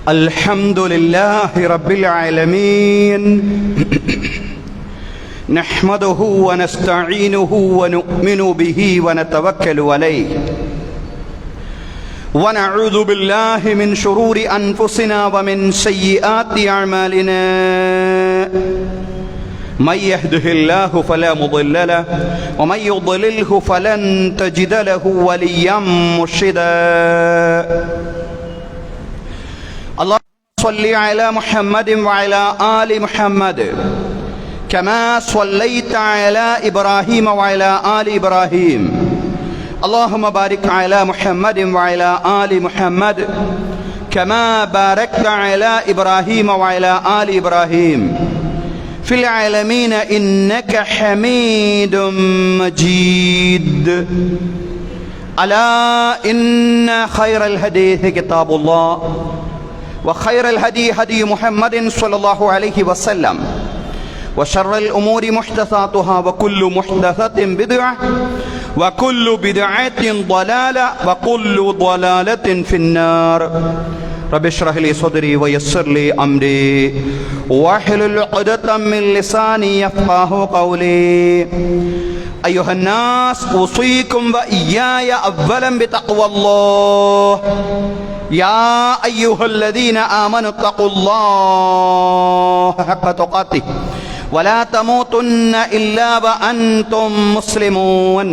الحمد لله رب العالمين نحمده ونستعينه ونؤمن به ونتوكل عليه ونعوذ بالله من شرور أنفسنا ومن سيئات أعمالنا من يهده الله فلا مضل له ومن يضلله فلن تجد له وليا مرشدا. اللهم صل على محمد وعلى آل محمد كما صليت على إبراهيم وعلى آل إبراهيم. اللهم بارك على محمد وعلى آل محمد كما باركت على إبراهيم وعلى آل إبراهيم في العالمين إنك حميد مجيد. ألا إن خير الحديث كتاب الله وخير الهدي هدي محمد صلى الله عليه وسلم وشر الأمور محدثاتها وكل محدثة بدعة وكل بدعة ضلالة وكل ضلالة في النار. رب اشرح لي صدري ويسر لي أمري واحلل عقدة من لساني يفقهوا قولي. أيها الناس أوصيكم وإياي أولا بتقوى الله. يا أيها الذين آمنوا اتقوا الله حق تقاته ولا تموتن إلا وأنتم مسلمون.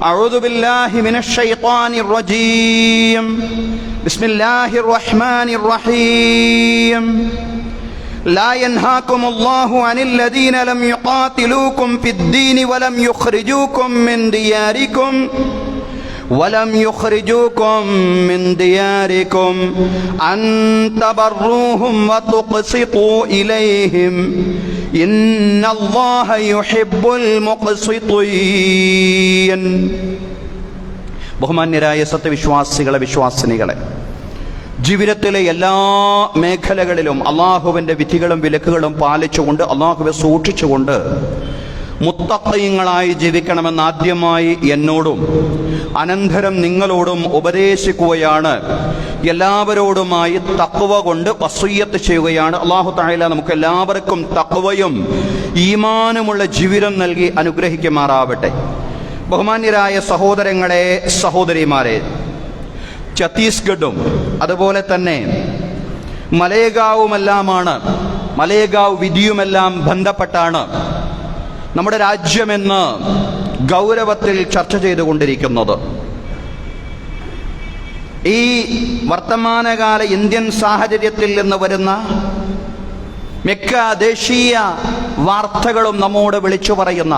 أعوذ بالله من الشيطان الرجيم. بسم الله الرحمن الرحيم. لا ينهاكم الله عن الذين لم يقاتلوكم في الدين ولم يخرجوكم من دياركم أن تبروهم وتقسطوا إليهم إن الله يحب المقسطين. ബഹുമാന്യരായ സത്യവിശ്വാസികളെ, വിശ്വാസിനികളെ, ജീവിതത്തിലെ എല്ലാ മേഖലകളിലും അള്ളാഹുവിൻ്റെ വിധികളും വിലക്കുകളും പാലിച്ചുകൊണ്ട്, അള്ളാഹുവെ സൂക്ഷിച്ചുകൊണ്ട് മുത്തഖീങ്ങളായി ജീവിക്കണമെന്ന് ആദ്യമായി എന്നോടും അനന്തരം നിങ്ങളോടും ഉപദേശിക്കുകയാണ്. എല്ലാവരോടുമായി തഖ്വ കൊണ്ട് വസിയ്യത്ത് ചെയ്യുകയാണ്. അല്ലാഹു തആല നമുക്ക് എല്ലാവർക്കും തഖ്വയും ഈമാനുമുള്ള ജീവിതം നൽകി അനുഗ്രഹിക്കുമാറാവട്ടെ. ബഹുമാന്യരായ സഹോദരങ്ങളെ, സഹോദരിമാരെ, ഛത്തീസ്ഗഡും അതുപോലെ തന്നെ മലേഗാവ് വിധിയുമെല്ലാം ബന്ധപ്പെട്ടാണ് നമ്മുടെ രാജ്യമെന്ന് ഗൗരവത്തിൽ ചർച്ച ചെയ്തുകൊണ്ടിരിക്കുന്നത്. ഈ വർത്തമാനകാല ഇന്ത്യൻ സാഹചര്യത്തിൽ നിന്ന് വരുന്ന മിക്ക ദേശീയ വാർത്തകളും നമ്മോട് വിളിച്ചു പറയുന്ന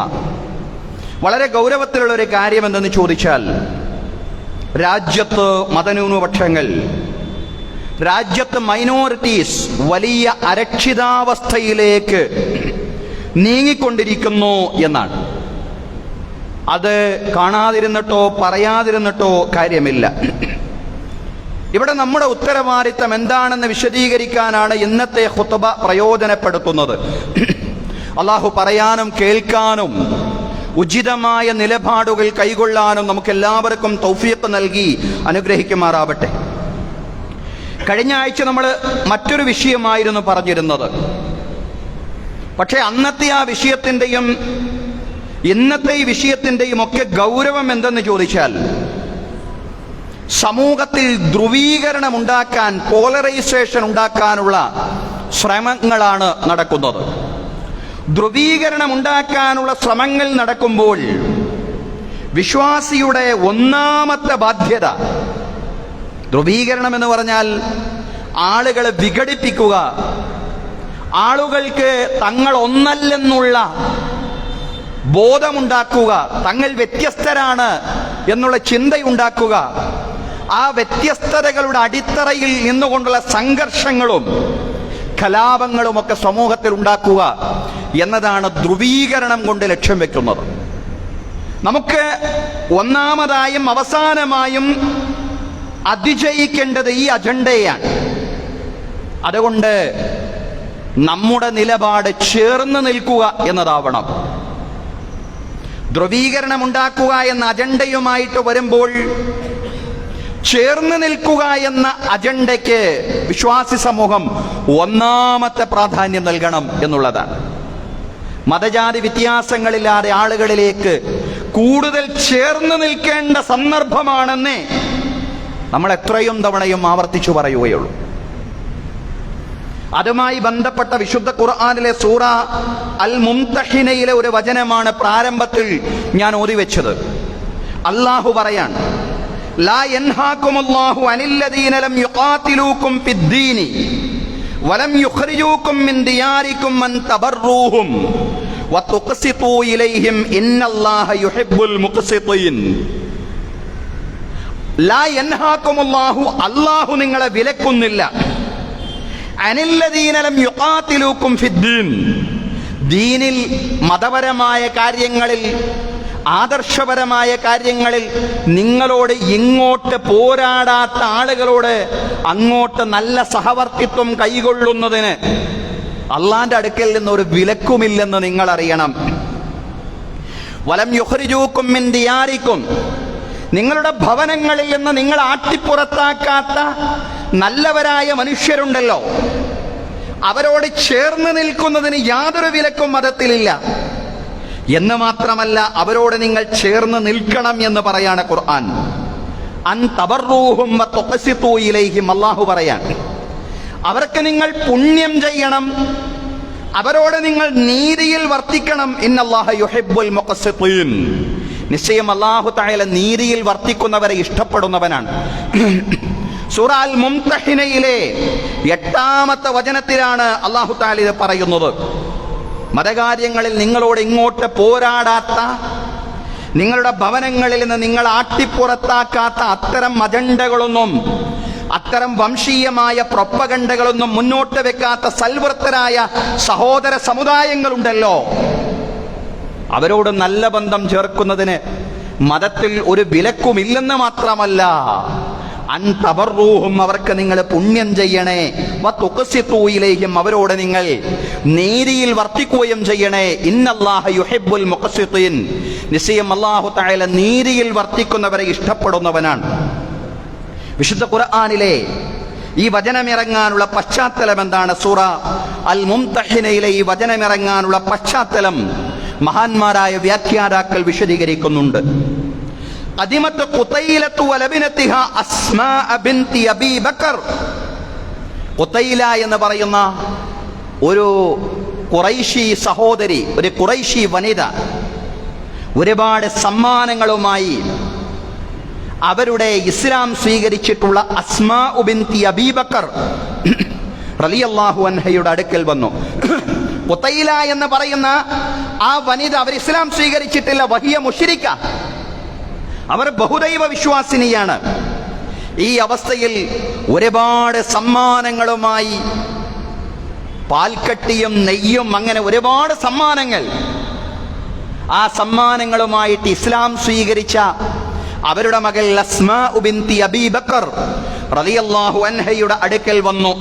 വളരെ ഗൗരവത്തിലുള്ളൊരു കാര്യം എന്തെന്ന് ചോദിച്ചാൽ, രാജ്യത്ത് മതന്യൂനപക്ഷങ്ങൾ, രാജ്യത്ത് മൈനോറിറ്റീസ് വലിയ അരക്ഷിതാവസ്ഥയിലേക്ക് നീങ്ങിക്കൊണ്ടിരിക്കുന്നു എന്നാണ്. അത് കാണാതിരുന്നിട്ടോ പറയാതിരുന്നിട്ടോ കാര്യമില്ല. ഇവിടെ നമ്മുടെ ഉത്തരവാദിത്തം എന്താണെന്ന് വിശദീകരിക്കാനാണ് ഇന്നത്തെ ഖുത്ബ പ്രയോജനപ്പെടുത്തുന്നത്. അള്ളാഹു പറയാനും കേൾക്കാനും ഉചിതമായ നിലപാടുകൾ കൈകൊള്ളാനും നമുക്കെല്ലാവർക്കും തൗഫീഖ് നൽകി അനുഗ്രഹിക്കുമാറാവട്ടെ. കഴിഞ്ഞ ആഴ്ച നമ്മൾ മറ്റൊരു വിഷയമായിരുന്നു പറഞ്ഞിരുന്നത്. പക്ഷേ അന്നത്തെ ആ വിഷയത്തിൻ്റെയും ഇന്നത്തെ ഈ വിഷയത്തിൻ്റെയും ഒക്കെ ഗൗരവം എന്തെന്ന് ചോദിച്ചാൽ, സമൂഹത്തിൽ ധ്രുവീകരണം ഉണ്ടാക്കാൻ, പോളറൈസേഷൻ ഉണ്ടാക്കാനുള്ള ശ്രമങ്ങളാണ് നടക്കുന്നത്. ധ്രുവീകരണം ഉണ്ടാക്കാനുള്ള ശ്രമങ്ങൾ നടക്കുമ്പോൾ വിശ്വാസിയുടെ ഒന്നാമത്തെ ബാധ്യത, ധ്രുവീകരണം എന്ന് പറഞ്ഞാൽ ആളുകളെ വിഘടിപ്പിക്കുക, ആളുകൾക്ക് തങ്ങൾ ഒന്നല്ലെന്നുള്ള ബോധമുണ്ടാക്കുക, തങ്ങൾ വ്യത്യസ്തരാണ് എന്നുള്ള ചിന്തയുണ്ടാക്കുക, ആ വ്യത്യസ്തതകളുടെ അടിത്തറയിൽ നിന്നുകൊണ്ടുള്ള സംഘർഷങ്ങളും കലാപങ്ങളുമൊക്കെ സമൂഹത്തിൽ ഉണ്ടാക്കുക എന്നതാണ് ധ്രുവീകരണം കൊണ്ട് ലക്ഷ്യം വെക്കുന്നത്. നമുക്ക് ഒന്നാമതായും അവസാനമായും അതിജയിക്കേണ്ടത് ഈ അജണ്ടയാണ്. അതുകൊണ്ട് നമ്മുടെ നിലപാട് ചേർന്ന് നിൽക്കുക എന്നതാവണം. ധ്രുവീകരണം ഉണ്ടാക്കുക എന്ന അജണ്ടയുമായിട്ട് വരുമ്പോൾ ചേർന്ന് നിൽക്കുക എന്ന അജണ്ടയ്ക്ക് വിശ്വാസി സമൂഹം ഒന്നാമത്തെ പ്രാധാന്യം നൽകണം എന്നുള്ളതാണ്. മതജാതി വ്യത്യാസങ്ങളില്ലാതെ ആളുകളിലേക്ക് കൂടുതൽ ചേർന്ന് നിൽക്കേണ്ട സന്ദർഭമാണെന്നേ നമ്മൾ എത്രയും തവണയും ആവർത്തിച്ചു പറയുകയുള്ളൂ. അതുമായി ബന്ധപ്പെട്ട വിശുദ്ധ ഖുർആനിലെ സൂറ അൽ മുംതഹിനയിലെ ഒരു വചനമാണ് പ്രാരംഭത്തിൽ ഞാൻ ഓതിവെച്ചത്. അല്ലാഹു പറയാൻ, ലാ യൻഹാകുമുല്ലാഹു അനില്ലദീന ലം യുഖാതിലൂകും ഫിദ്ദീനി വലം യുഖ്രിജൂകും മിൻ ദിയാരികും അൻ തബറൂഹും വതുഖ്സിതൂ ഇലൈഹിം ഇന്നല്ലാഹ യുഹിബ്ബുൽ മുഖ്സിതീൻ. ലാ യൻഹാകുമുല്ലാഹു, അല്ലാഹു നിങ്ങളെ വിലക്കുന്നില്ല, അനില്ലദീന ലം യുഖാതിലൂകും ഫിദ്ദീൻ, ദീനിൽ മതപരമായ കാര്യങ്ങളിൽ ആദർശപരമായ കാര്യങ്ങളിൽ നിങ്ങളോട് ഇങ്ങോട്ട് പോരാടാത്ത ആളുകളോട് അങ്ങോട്ട് നല്ല സഹവർത്തിത്വം കൈകൊള്ളുന്നതിന് അള്ളാന്റെ അടുക്കൽ നിന്നൊരു വിലക്കുമില്ലെന്ന് നിങ്ങൾ അറിയണം. വലം യുഖ്രിജൂകും മിൻ ദിയാരികും, നിങ്ങളുടെ ഭവനങ്ങളിൽ നിന്ന് നിങ്ങൾ ആട്ടിപ്പുറത്താക്കാത്ത നല്ലവരായ മനുഷ്യരുണ്ടല്ലോ, അവരോട് ചേർന്ന് നിൽക്കുന്നതിന് യാതൊരു വിലക്കും മതത്തിലില്ല എന്ന് മാത്രമല്ല, അവരോട് നിങ്ങൾ ചേർന്ന് നിൽക്കണം എന്ന് പറയാണ് ഖുർആൻ. അൻ തബറൂഹും വതുഖ്സിതൂ ഇലൈഹിം, അല്ലാഹു പറയാൻ, അവർക്ക് നിങ്ങൾ പുണ്യം ചെയ്യണം, അവരോട് നിങ്ങൾ നീതിയിൽ വർത്തിക്കണം. ഇന്നല്ലാഹ യുഹിബ്ബുൽ മുഖ്സിതീൻ, നിശ്ചയം അല്ലാഹു തആല നീതിയിൽ വർത്തിക്കുന്നവരെ ഇഷ്ടപ്പെടുന്നവനാണ്. സൂറ അൽ മുംതഹിനയിലെ 8-ാമത്തെ വചനത്തിലാണ് അല്ലാഹു തആല ഇത് പറയുന്നത്. മതകാര്യങ്ങളിൽ നിങ്ങളോട് ഇങ്ങോട്ട് പോരാടാത്ത, നിങ്ങളുടെ ഭവനങ്ങളിൽ നിന്ന് നിങ്ങൾ ആട്ടിപ്പുറത്താക്കാത്ത അത്തരം അജണ്ടകളൊന്നും, അത്തരം വംശീയമായ പ്രൊപ്പഗണ്ടകളൊന്നും മുന്നോട്ട് വെക്കാത്ത സൽവൃത്തരായ സഹോദര സമുദായങ്ങളുണ്ടല്ലോ, അവരോട് നല്ല ബന്ധം ചേർക്കുന്നതിന് മതത്തിൽ ഒരു വിലക്കുമില്ലെന്ന് മാത്രമല്ല, അൻ തബറൂഹും, അവർക്ക് നിങ്ങൾ പുണ്യം ചെയ്യണേ, വതുഖ്സിതൂ ഇലൈഹിം, അവരോട് നിങ്ങൾ നീതിയിൽ വർത്തിക്കുകയും ചെയ്യണേ. ഇന്നല്ലാഹ യുഹിബ്ബുൽ മുഖ്സിതീൻ, നിശ്ചയം അല്ലാഹു തആല നീതിയിൽ വർത്തിക്കുന്നവരെ ഇഷ്ടപ്പെടുന്നവനാണ്. വിശുദ്ധ ഖുർആനിലെ ഈ വചനമിറങ്ങാനുള്ള പശ്ചാത്തലം എന്താണ്? സൂറ അൽ മുംതഹിനയിലെ ഈ വചനമിറങ്ങാനുള്ള പശ്ചാത്തലം മഹാന്മാരായ വ്യാഖ്യാതാക്കൾ വിശദീകരിക്കുന്നുണ്ട്. ഖദിമത്ത് ഖുതൈലത്തു വലബിനതിഹാ അസ്മാ ബിൻതി അബീ ബക്കർ. ഖുതൈല എന്ന് പറയുന്ന ഒരു ഖുറൈശി സഹോദരി, ഒരു ഖുറൈശി വനിത, ഒരുപാട് സമ്മാനങ്ങളുമായി അവരുടെ ഇസ്ലാം സ്വീകരിച്ചിട്ടുള്ള അസ്മാ ബിൻതി അബീ ബക്കർ റളിയല്ലാഹു അൻഹയുടെ അടുക്കൽ വന്നു. ഖുതൈല എന്ന് പറയുന്ന ആ വനിത, അവർ ഇസ്ലാം സ്വീകരിച്ചിട്ടില്ല, വഹിയ മുശ്രിക, അവർ ബഹുദൈവ വിശ്വാസിനിയാണ്. ഈ അവസ്ഥയിൽ ഒരുപാട് സമ്മാനങ്ങളുമായി, പാൽക്കട്ടിയും നെയ്യും, അങ്ങനെ ഒരുപാട് സമ്മാനങ്ങൾ, ആ സമ്മാനങ്ങളുമായിട്ട് ഇസ്ലാം സ്വീകരിച്ച അവരുടെ മകൾ അസ്മാ ബിൻതി അബീ ബക്കർ റളിയല്ലാഹു അൻഹയുടെ അടുക്കൽ വന്നു.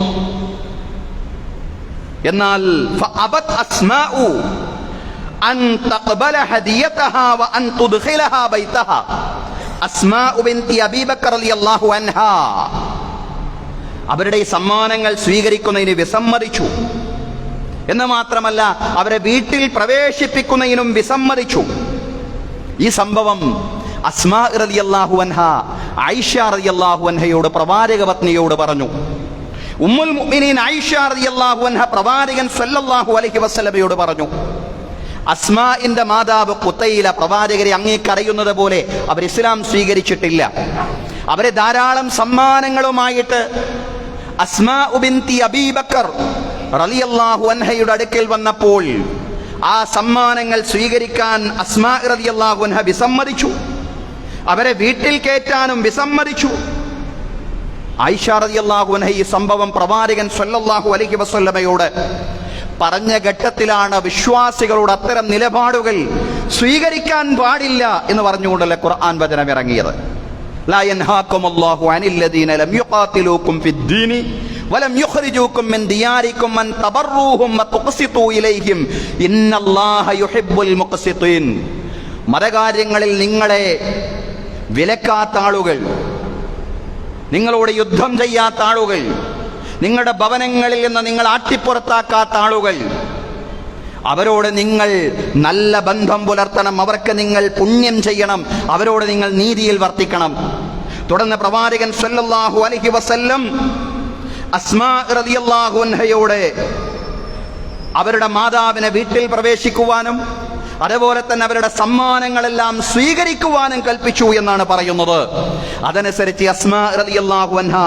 എന്നാൽ ഫഅബത് അസ്മാഉ അൻ തഖ്ബല ഹദിയതഹാ വ അൻ തുദ്ഖിലഹാ ബൈതഹാ. അസ്മാ ബിൻതി അബീ ബക്കർ റളിയല്ലാഹു അൻഹാ അവരുടെ സമ്മാനങ്ങൾ സ്വീകരിക്കുന്നതിന് വിസമ്മതിച്ചു. എന്ന് മാത്രമല്ല, അവരെ വീട്ടിൽ പ്രവേശിപ്പിക്കുന്നതിനും വിസമ്മതിച്ചു. ഈ സംഭവം അസ്മാ റളിയല്ലാഹു അൻഹ ആയിഷ റളിയല്ലാഹു അൻഹയോട്, പ്രവാചക പത്നിയോട് പറഞ്ഞു. ഉമ്മുൽ മുഅ്മിനീൻ ആയിഷ റളിയല്ലാഹു അൻഹ പ്രവാചകൻ സല്ലല്ലാഹു അലൈഹി വസല്ലമയോട് പറഞ്ഞു, അസ്മാഇന്റെ മാതാവ് ഖുതൈല, പ്രവാചകരെ അങ്ങേക്കറിയുന്നത് പോലെ അവർ ഇസ്ലാം സ്വീകരിച്ചിട്ടില്ല. അവരെ ധാരാളം സമ്മാനങ്ങളുമായിട്ട് അസ്മാ ബിൻതി അബീ ബക്കർ റളിയല്ലാഹു അൻഹയുടെ അടുക്കൽ വന്നപ്പോൾ ആ സമ്മാനങ്ങൾ സ്വീകരിക്കാൻ അസ്മാ റളിയല്ലാഹു അൻഹ വിസമ്മതിച്ചു. അവരെ വീട്ടിൽ കയറ്റാനും വിസമ്മതിച്ചു. ആയിഷ റളിയല്ലാഹു അൻഹ ഈ സംഭവം പ്രവാചകൻ സല്ലല്ലാഹു അലൈഹി വസല്ലമയോട് പറഞ്ഞ ഘട്ടത്തിലാണ് വിശ്വാസികളോട് അത്തരം നിലപാടുകൾ സ്വീകരിക്കാൻ പാടില്ല എന്ന് പറഞ്ഞുകൊണ്ടല്ലേ ഖുർആൻ വചനം ഇറങ്ങിയത്. ലാ യൻഹാകുമുല്ലാഹു അനില്ലദീന ലം യുഖാതിലൂകും ഫിദ്ദീനി വലം യുഖ്രിജൂകും മിൻ ദിയാരികും അൻ തബറൂഹും വതുഖ്സിതൂ ഇലൈഹിം ഇന്നല്ലാഹ യുഹിബ്ബുൽ മുഖ്സിതീൻ. മതകാര്യങ്ങളിൽ നിങ്ങളെ വിലക്കാത്ത ആളുകൾ, നിങ്ങളോട് യുദ്ധം ചെയ്യാത്ത ആളുകൾ, നിങ്ങളുടെ ഭവനങ്ങളിൽ നിന്ന് നിങ്ങൾ ആട്ടിപ്പുറത്താക്കാത്ത ആളുകൾ, അവരോട് നിങ്ങൾ നല്ല ബന്ധം പുലർത്തണം, അവർക്ക് നിങ്ങൾ പുണ്യം ചെയ്യണം, അവരോട് നിങ്ങൾ നീതിയിൽ വർത്തിക്കണം. തുടർന്ന് പ്രവാചകൻ സല്ലല്ലാഹു അലൈഹി വസല്ലം അസ്മാ റളിയല്ലാഹു അൻഹയോട് അവരുടെ മാതാവിനെ വീട്ടിൽ പ്രവേശിക്കുവാനും അതുപോലെ തന്നെ അവരുടെ സമ്മാനങ്ങളെല്ലാം സ്വീകരിക്കുവാനും കൽപ്പിച്ചു എന്നാണ് പറയുന്നത്. അതനുസരിച്ച് അസ്മാ റളിയല്ലാഹു അൻഹ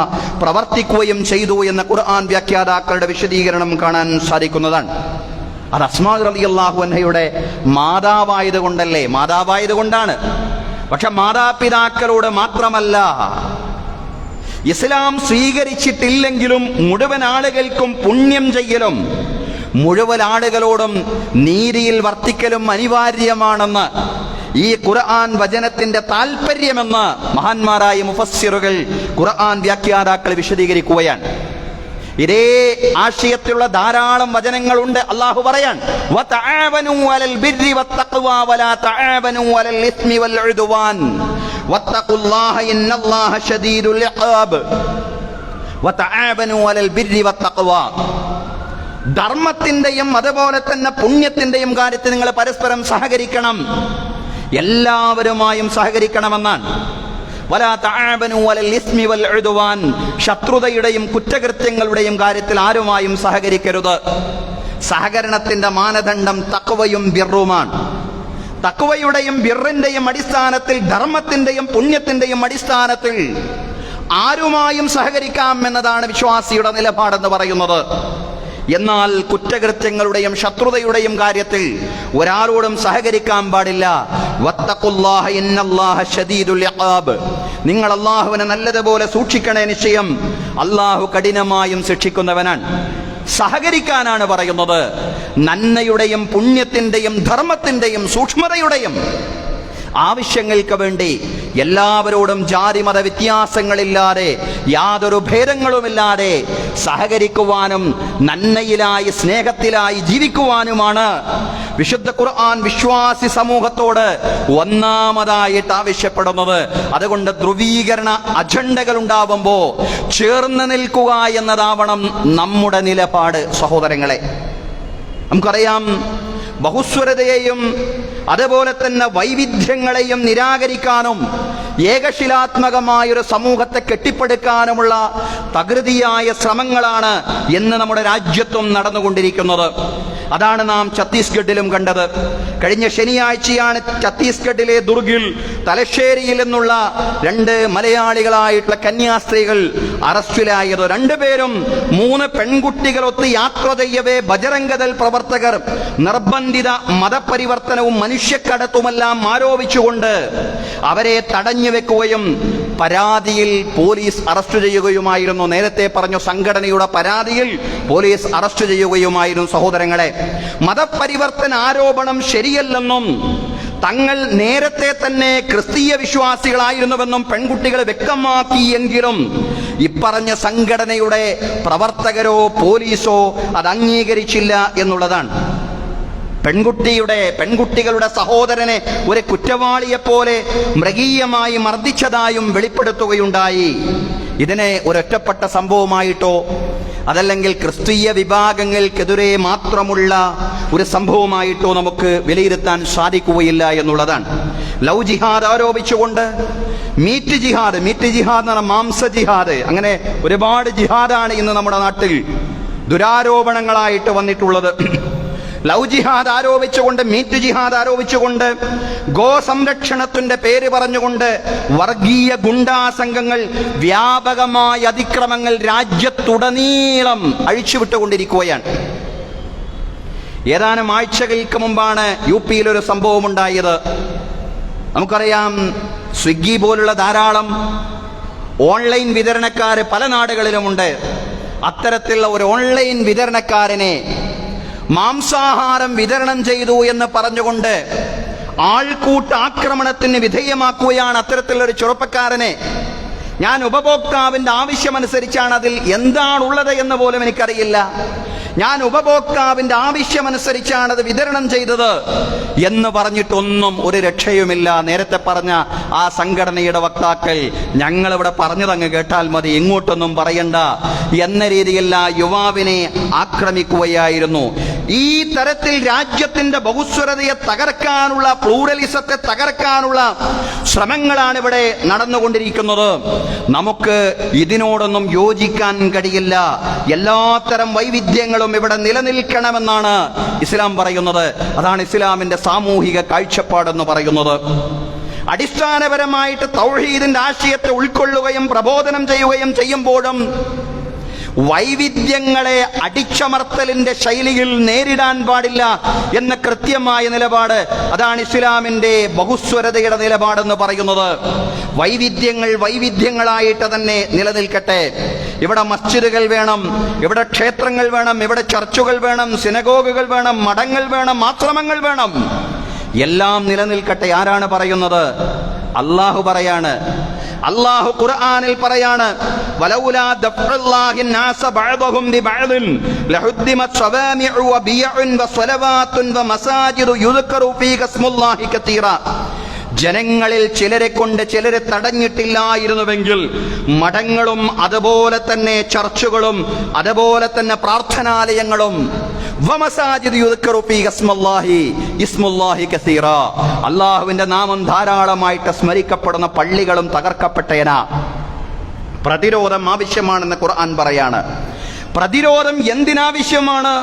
പ്രവർത്തിക്കുകയും ചെയ്തു എന്ന ഖുർആൻ വ്യാഖ്യാതാക്കളുടെ വിശദീകരണം കാണാൻ സാധിക്കുന്നതാണ്. അത് അസ്മാ റളിയല്ലാഹു അൻഹയുടെ മാതാവായതുകൊണ്ടാണ്. പക്ഷെ മാതാപിതാക്കളോട് മാത്രമല്ല, ഇസ്ലാം സ്വീകരിച്ചിട്ടില്ലെങ്കിലും മുഴുവൻ ആളുകൾക്കും പുണ്യം ചെയ്യലും മുഴുവൻ ആളുകളോടും നീതിയിൽ വർത്തിക്കലും അനിവാര്യമാണെന്ന് ഈ ഖുർആൻ വചനത്തിന്റെ താൽപര്യമെന്ന് മഹാന്മാരായ മുഫസ്സിറുകൾ, ഖുർആൻ വ്യാഖ്യാതാക്കൾ വിശദീകരിക്കുകയാണ്. ഇതേ ആശയത്തിലുള്ള ധാരാളം വചനങ്ങളുണ്ട്. അല്ലാഹു പറയാൻ വതആവനു അലൽ ബിർരി വത്തഖ്വാ വലാ തആവനു അലൽ ഇസ്മി വൽ ഉദ്വാൻ വത്തഖുല്ലാഹ ഇന്നല്ലാഹ ശദീദുൽ ഇഖാബ് വതആവനു അലൽ ബിർരി വത്തഖ്വാ. ധർമ്മത്തിന്റെയും അതുപോലെ തന്നെ പുണ്യത്തിന്റെയും കാര്യത്തിൽ നിങ്ങൾ പരസ്പരം സഹകരിക്കണം, എല്ലാവരുമായും സഹകരിക്കണമെന്നാണ്. വലാ തആവനു അലൽ ഇസ്മി വൽ ഉദ്വാൻ, ശത്രുതയുടെയും കുറ്റകൃത്യങ്ങളുടെയും കാര്യത്തിൽ ആരുമായും സഹകരിക്കരുത്. സഹകരണത്തിന്റെ മാനദണ്ഡം തഖ്വയും ബിർറുമാണ്. തഖ്വയുടെയും ബിർറിന്റെയും അടിസ്ഥാനത്തിൽ, ധർമ്മത്തിന്റെയും പുണ്യത്തിന്റെയും അടിസ്ഥാനത്തിൽ ആരുമായും സഹകരിക്കാം എന്നതാണ് വിശ്വാസിയുടെ നിലപാടെന്ന് പറയുന്നത്. എന്നാൽ കുറ്റകൃത്യങ്ങളുടെയും ശത്രുതയുടെയും കാര്യത്തിൽ ഒരാളോടും സഹകരിക്കാൻ പാടില്ല. വത്തഖുല്ലാഹ ഇന്നല്ലാഹ ശദീദുൽ ഇഖാബ്, നിങ്ങൾ അല്ലാഹുവിനെ നല്ലതുപോലെ സൂക്ഷിക്കണേ, നിശ്ചയം അല്ലാഹു കഠിനമായും ശിക്ഷിക്കുന്നവനാണ്. സഹകരിക്കാനാണ് പറയുന്നത്. നന്മയുടെയും പുണ്യത്തിന്റെയും ധർമ്മത്തിന്റെയും സൂക്ഷ്മതയുടെയും ആവശ്യങ്ങൾക്ക് വേണ്ടി എല്ലാവരോടും ജാതിമത വ്യത്യാസങ്ങളില്ലാതെ യാതൊരു ഭേദങ്ങളുമില്ലാതെ സഹകരിക്കുവാനും നന്മയിലായി സ്നേഹത്തിലായി ജീവിക്കുവാനുമാണ് വിശുദ്ധ ഖുർആൻ വിശ്വാസി സമൂഹത്തോട് ഒന്നാമതായിട്ട് ആവശ്യപ്പെടുന്നത്. അതുകൊണ്ട് ധ്രുവീകരണ അജണ്ടകൾ ഉണ്ടാവുമ്പോൾ ചേർന്ന് നിൽക്കുക എന്നതാവണം നമ്മുടെ നിലപാട്. സഹോദരങ്ങളെ, നമുക്കറിയാം, ബഹുസ്വരതയെയും അതുപോലെ തന്നെ വൈവിധ്യങ്ങളെയും നിരാകരിക്കാനും ഏകശിലാത്മകമായൊരു സമൂഹത്തെ കെട്ടിപ്പടുക്കാനുമുള്ള തകൃതിയായ ശ്രമങ്ങളാണ് ഇന്ന് നമ്മുടെ രാജ്യത്തും നടന്നുകൊണ്ടിരിക്കുന്നത്. അതാണ് നാം ഛത്തീസ്ഗഡിലും കണ്ടത്. കഴിഞ്ഞ ശനിയാഴ്ചയാണ് ഛത്തീസ്ഗഡിലെ ദുർഗിൽ, തലശ്ശേരിയിൽ നിന്നുള്ള 2 മലയാളികളായിട്ടുള്ള കന്യാസ്ത്രീകൾ അറസ്റ്റിലായത്. 2 പേരും 3 പെൺകുട്ടികളൊത്ത് യാത്ര ചെയ്യവേ ബജറംഗദൾ പ്രവർത്തകർ നിർബന്ധിത മതപരിവർത്തനവും മനുഷ്യക്കടത്തുമെല്ലാം ആരോപിച്ചുകൊണ്ട് അവരെ തടഞ്ഞു വെക്കുകയും പരാതിയിൽ പോലീസ് അറസ്റ്റ് ചെയ്യുകയുമായിരുന്നു. നേരത്തെ പറഞ്ഞു, സംഘടനയുടെ പരാതിയിൽ പോലീസ് അറസ്റ്റ് ചെയ്യുകയുമായിരുന്നു. സഹോദരങ്ങളെ, മതപരിവർത്തന ആരോപണം ശരിയല്ലെന്നും തങ്ങൾ നേരത്തെ തന്നെ ക്രിസ്തീയ വിശ്വാസികളായിരുന്നുവെന്നും പെൺകുട്ടികൾ വ്യക്തമാക്കിയെങ്കിലും ഇപ്പറഞ്ഞ സംഘടനയുടെ പ്രവർത്തകരോ പോലീസോ അത് അംഗീകരിച്ചില്ല എന്നുള്ളതാണ്. പെൺകുട്ടികളുടെ സഹോദരനെ ഒരു കുറ്റവാളിയെപ്പോലെ മൃഗീയമായി മർദ്ദിച്ചതായും വെളിപ്പെടുത്തുകയുണ്ടായി. ഇതിനെ ഒരൊറ്റപ്പെട്ട സംഭവമായിട്ടോ അതല്ലെങ്കിൽ ക്രിസ്തീയ വിഭാഗങ്ങൾക്കെതിരെ മാത്രമുള്ള ഒരു സംഭവമായിട്ടോ നമുക്ക് വിലയിരുത്താൻ സാധിക്കുകയില്ല എന്നുള്ളതാണ്. ലവ് ജിഹാദ് ആരോപിച്ചുകൊണ്ട് മീറ്റ് ജിഹാദ് എന്ന് പറഞ്ഞാൽ മാംസ ജിഹാദ്, അങ്ങനെ ഒരുപാട് ജിഹാദാണ് ഇന്ന് നമ്മുടെ നാട്ടിൽ ദുരാരോപണങ്ങളായിട്ട് വന്നിട്ടുള്ളത്. ലവ് ജിഹാദ് ആരോപിച്ചുകൊണ്ട്, മീറ്റ് ജിഹാദ് ആരോപിച്ചുകൊണ്ട്, ഗോ സംരക്ഷണത്തിന്റെ പേര് പറഞ്ഞുകൊണ്ട് വർഗീയ ഗുണ്ടാ സംഘങ്ങൾ വ്യാപകമായ അതിക്രമങ്ങൾ രാജ്യത്തുടനീളം അഴിച്ചുവിട്ടുകൊണ്ടിരിക്കുകയാണ്. ഏതാനും ആഴ്ചകൾക്ക് മുമ്പാണ് UP-യിൽ ഒരു സംഭവം ഉണ്ടായത്. നമുക്കറിയാം, സ്വിഗ്ഗി പോലുള്ള ധാരാളം ഓൺലൈൻ വിതരണക്കാര് പല നാടുകളിലുമുണ്ട്. അത്തരത്തിലുള്ള ഒരു ഓൺലൈൻ വിതരണക്കാരനെ മാംസാഹാരം വിതരണം ചെയ്തു എന്ന് പറഞ്ഞുകൊണ്ട് ആൾക്കൂട്ട ആക്രമണത്തിന് വിധേയമാക്കുകയാണ് അത്തരത്തിലുള്ളൊരു ചെറുപ്പക്കാരനെ. ഞാൻ ഉപഭോക്താവിന്റെ ആവശ്യമനുസരിച്ചാണ് അതിൽ എന്താണുള്ളത് എന്ന് പോലും എനിക്കറിയില്ല. ഞാൻ ഉപഭോക്താവിന്റെ ആവശ്യമനുസരിച്ചാണ് അത് വിതരണം ചെയ്തത് എന്ന് പറഞ്ഞിട്ടൊന്നും ഒരു രക്ഷയുമില്ല. നേരത്തെ പറഞ്ഞ ആ സംഘടനയുടെ വക്താക്കൾ ഞങ്ങളിവിടെ പറഞ്ഞതങ്ങ് കേട്ടാൽ മതി, ഇങ്ങോട്ടൊന്നും പറയണ്ട എന്ന രീതിയിൽ ആ യുവാവിനെ ആക്രമിക്കുകയായിരുന്നു. ഈ തരത്തിൽ രാജ്യത്തിന്റെ ബഹുസ്വരതയെ തകർക്കാനുള്ള, പ്ലൂറലിസത്തെ തകർക്കാനുള്ള ശ്രമങ്ങളാണ് ഇവിടെ നടന്നുകൊണ്ടിരിക്കുന്നത്. നമുക്ക് ഇതിനോടൊന്നും യോജിക്കാൻ കഴിയില്ല. എല്ലാത്തരം വൈവിധ്യങ്ങളും ഇവിടെ നിലനിൽക്കണമെന്നാണ് ഇസ്ലാം പറയുന്നത്. അതാണ് ഇസ്ലാമിന്റെ സാമൂഹിക കാഴ്ചപ്പാടെന്ന് പറയുന്നത്. അടിസ്ഥാനപരമായിട്ട് തൗഹീദിന്റെ ആശയത്തെ ഉൾക്കൊള്ളുകയും പ്രബോധനം ചെയ്യുകയും ചെയ്യുമ്പോഴും വൈവിധ്യങ്ങളെ അടിച്ചമർത്തലിന്റെ ശൈലിയിൽ നേരിടാൻ പാടില്ല എന്ന കൃത്യമായ നിലപാട്, അതാണ് ഇസ്ലാമിന്റെ ബഹുസ്വരതയുടെ നിലപാടെന്ന് പറയുന്നത്. വൈവിധ്യങ്ങൾ വൈവിധ്യങ്ങളായിട്ട് തന്നെ നിലനിൽക്കട്ടെ. ഇവിടെ മസ്ജിദുകൾ വേണം, ഇവിടെ ക്ഷേത്രങ്ങൾ വേണം, ഇവിടെ ചർച്ചുകൾ വേണം, സിനഗോഗുകൾ വേണം, മഠങ്ങൾ വേണം, ആശ്രമങ്ങൾ വേണം, എല്ലാം നിലനിൽക്കട്ടെ. ആരാണ് പറയുന്നത്? അല്ലാഹു പറയാണ്. അല്ലാഹു ഖുർആനിൽ പറയാണ്, വലൗലാ ദഫ്ഉല്ലാഹി നാസ ബഅദഹും ബിബഅദിൻ ലഹുദ്ദിമത് സവാമിഉ വബിയഉൻ വസലവാത്തുൻ വമസാജിദു യുദ്കറു ഫീഹി ഇസ്മുല്ലാഹി കതീറ. ജനങ്ങളിൽ ചിലരെ കൊണ്ട് ചിലരെ തടഞ്ഞിട്ടില്ലായിരുന്നുവെങ്കിൽ മഠങ്ങളും അതുപോലെ തന്നെ ചർച്ചുകളും അതുപോലെ തന്നെ പ്രാർത്ഥനാലയങ്ങളും അല്ലാഹുവിന്റെ നാമം ധാരാളമായിട്ട് സ്മരിക്കപ്പെടുന്ന പള്ളികളും തകർക്കപ്പെട്ടേനാ. പ്രതിരോധം ആവശ്യമാണെന്ന് ഖുർആൻ പറയാണ്. പ്രതിരോധം എന്തിനാവശ്യമാണ്?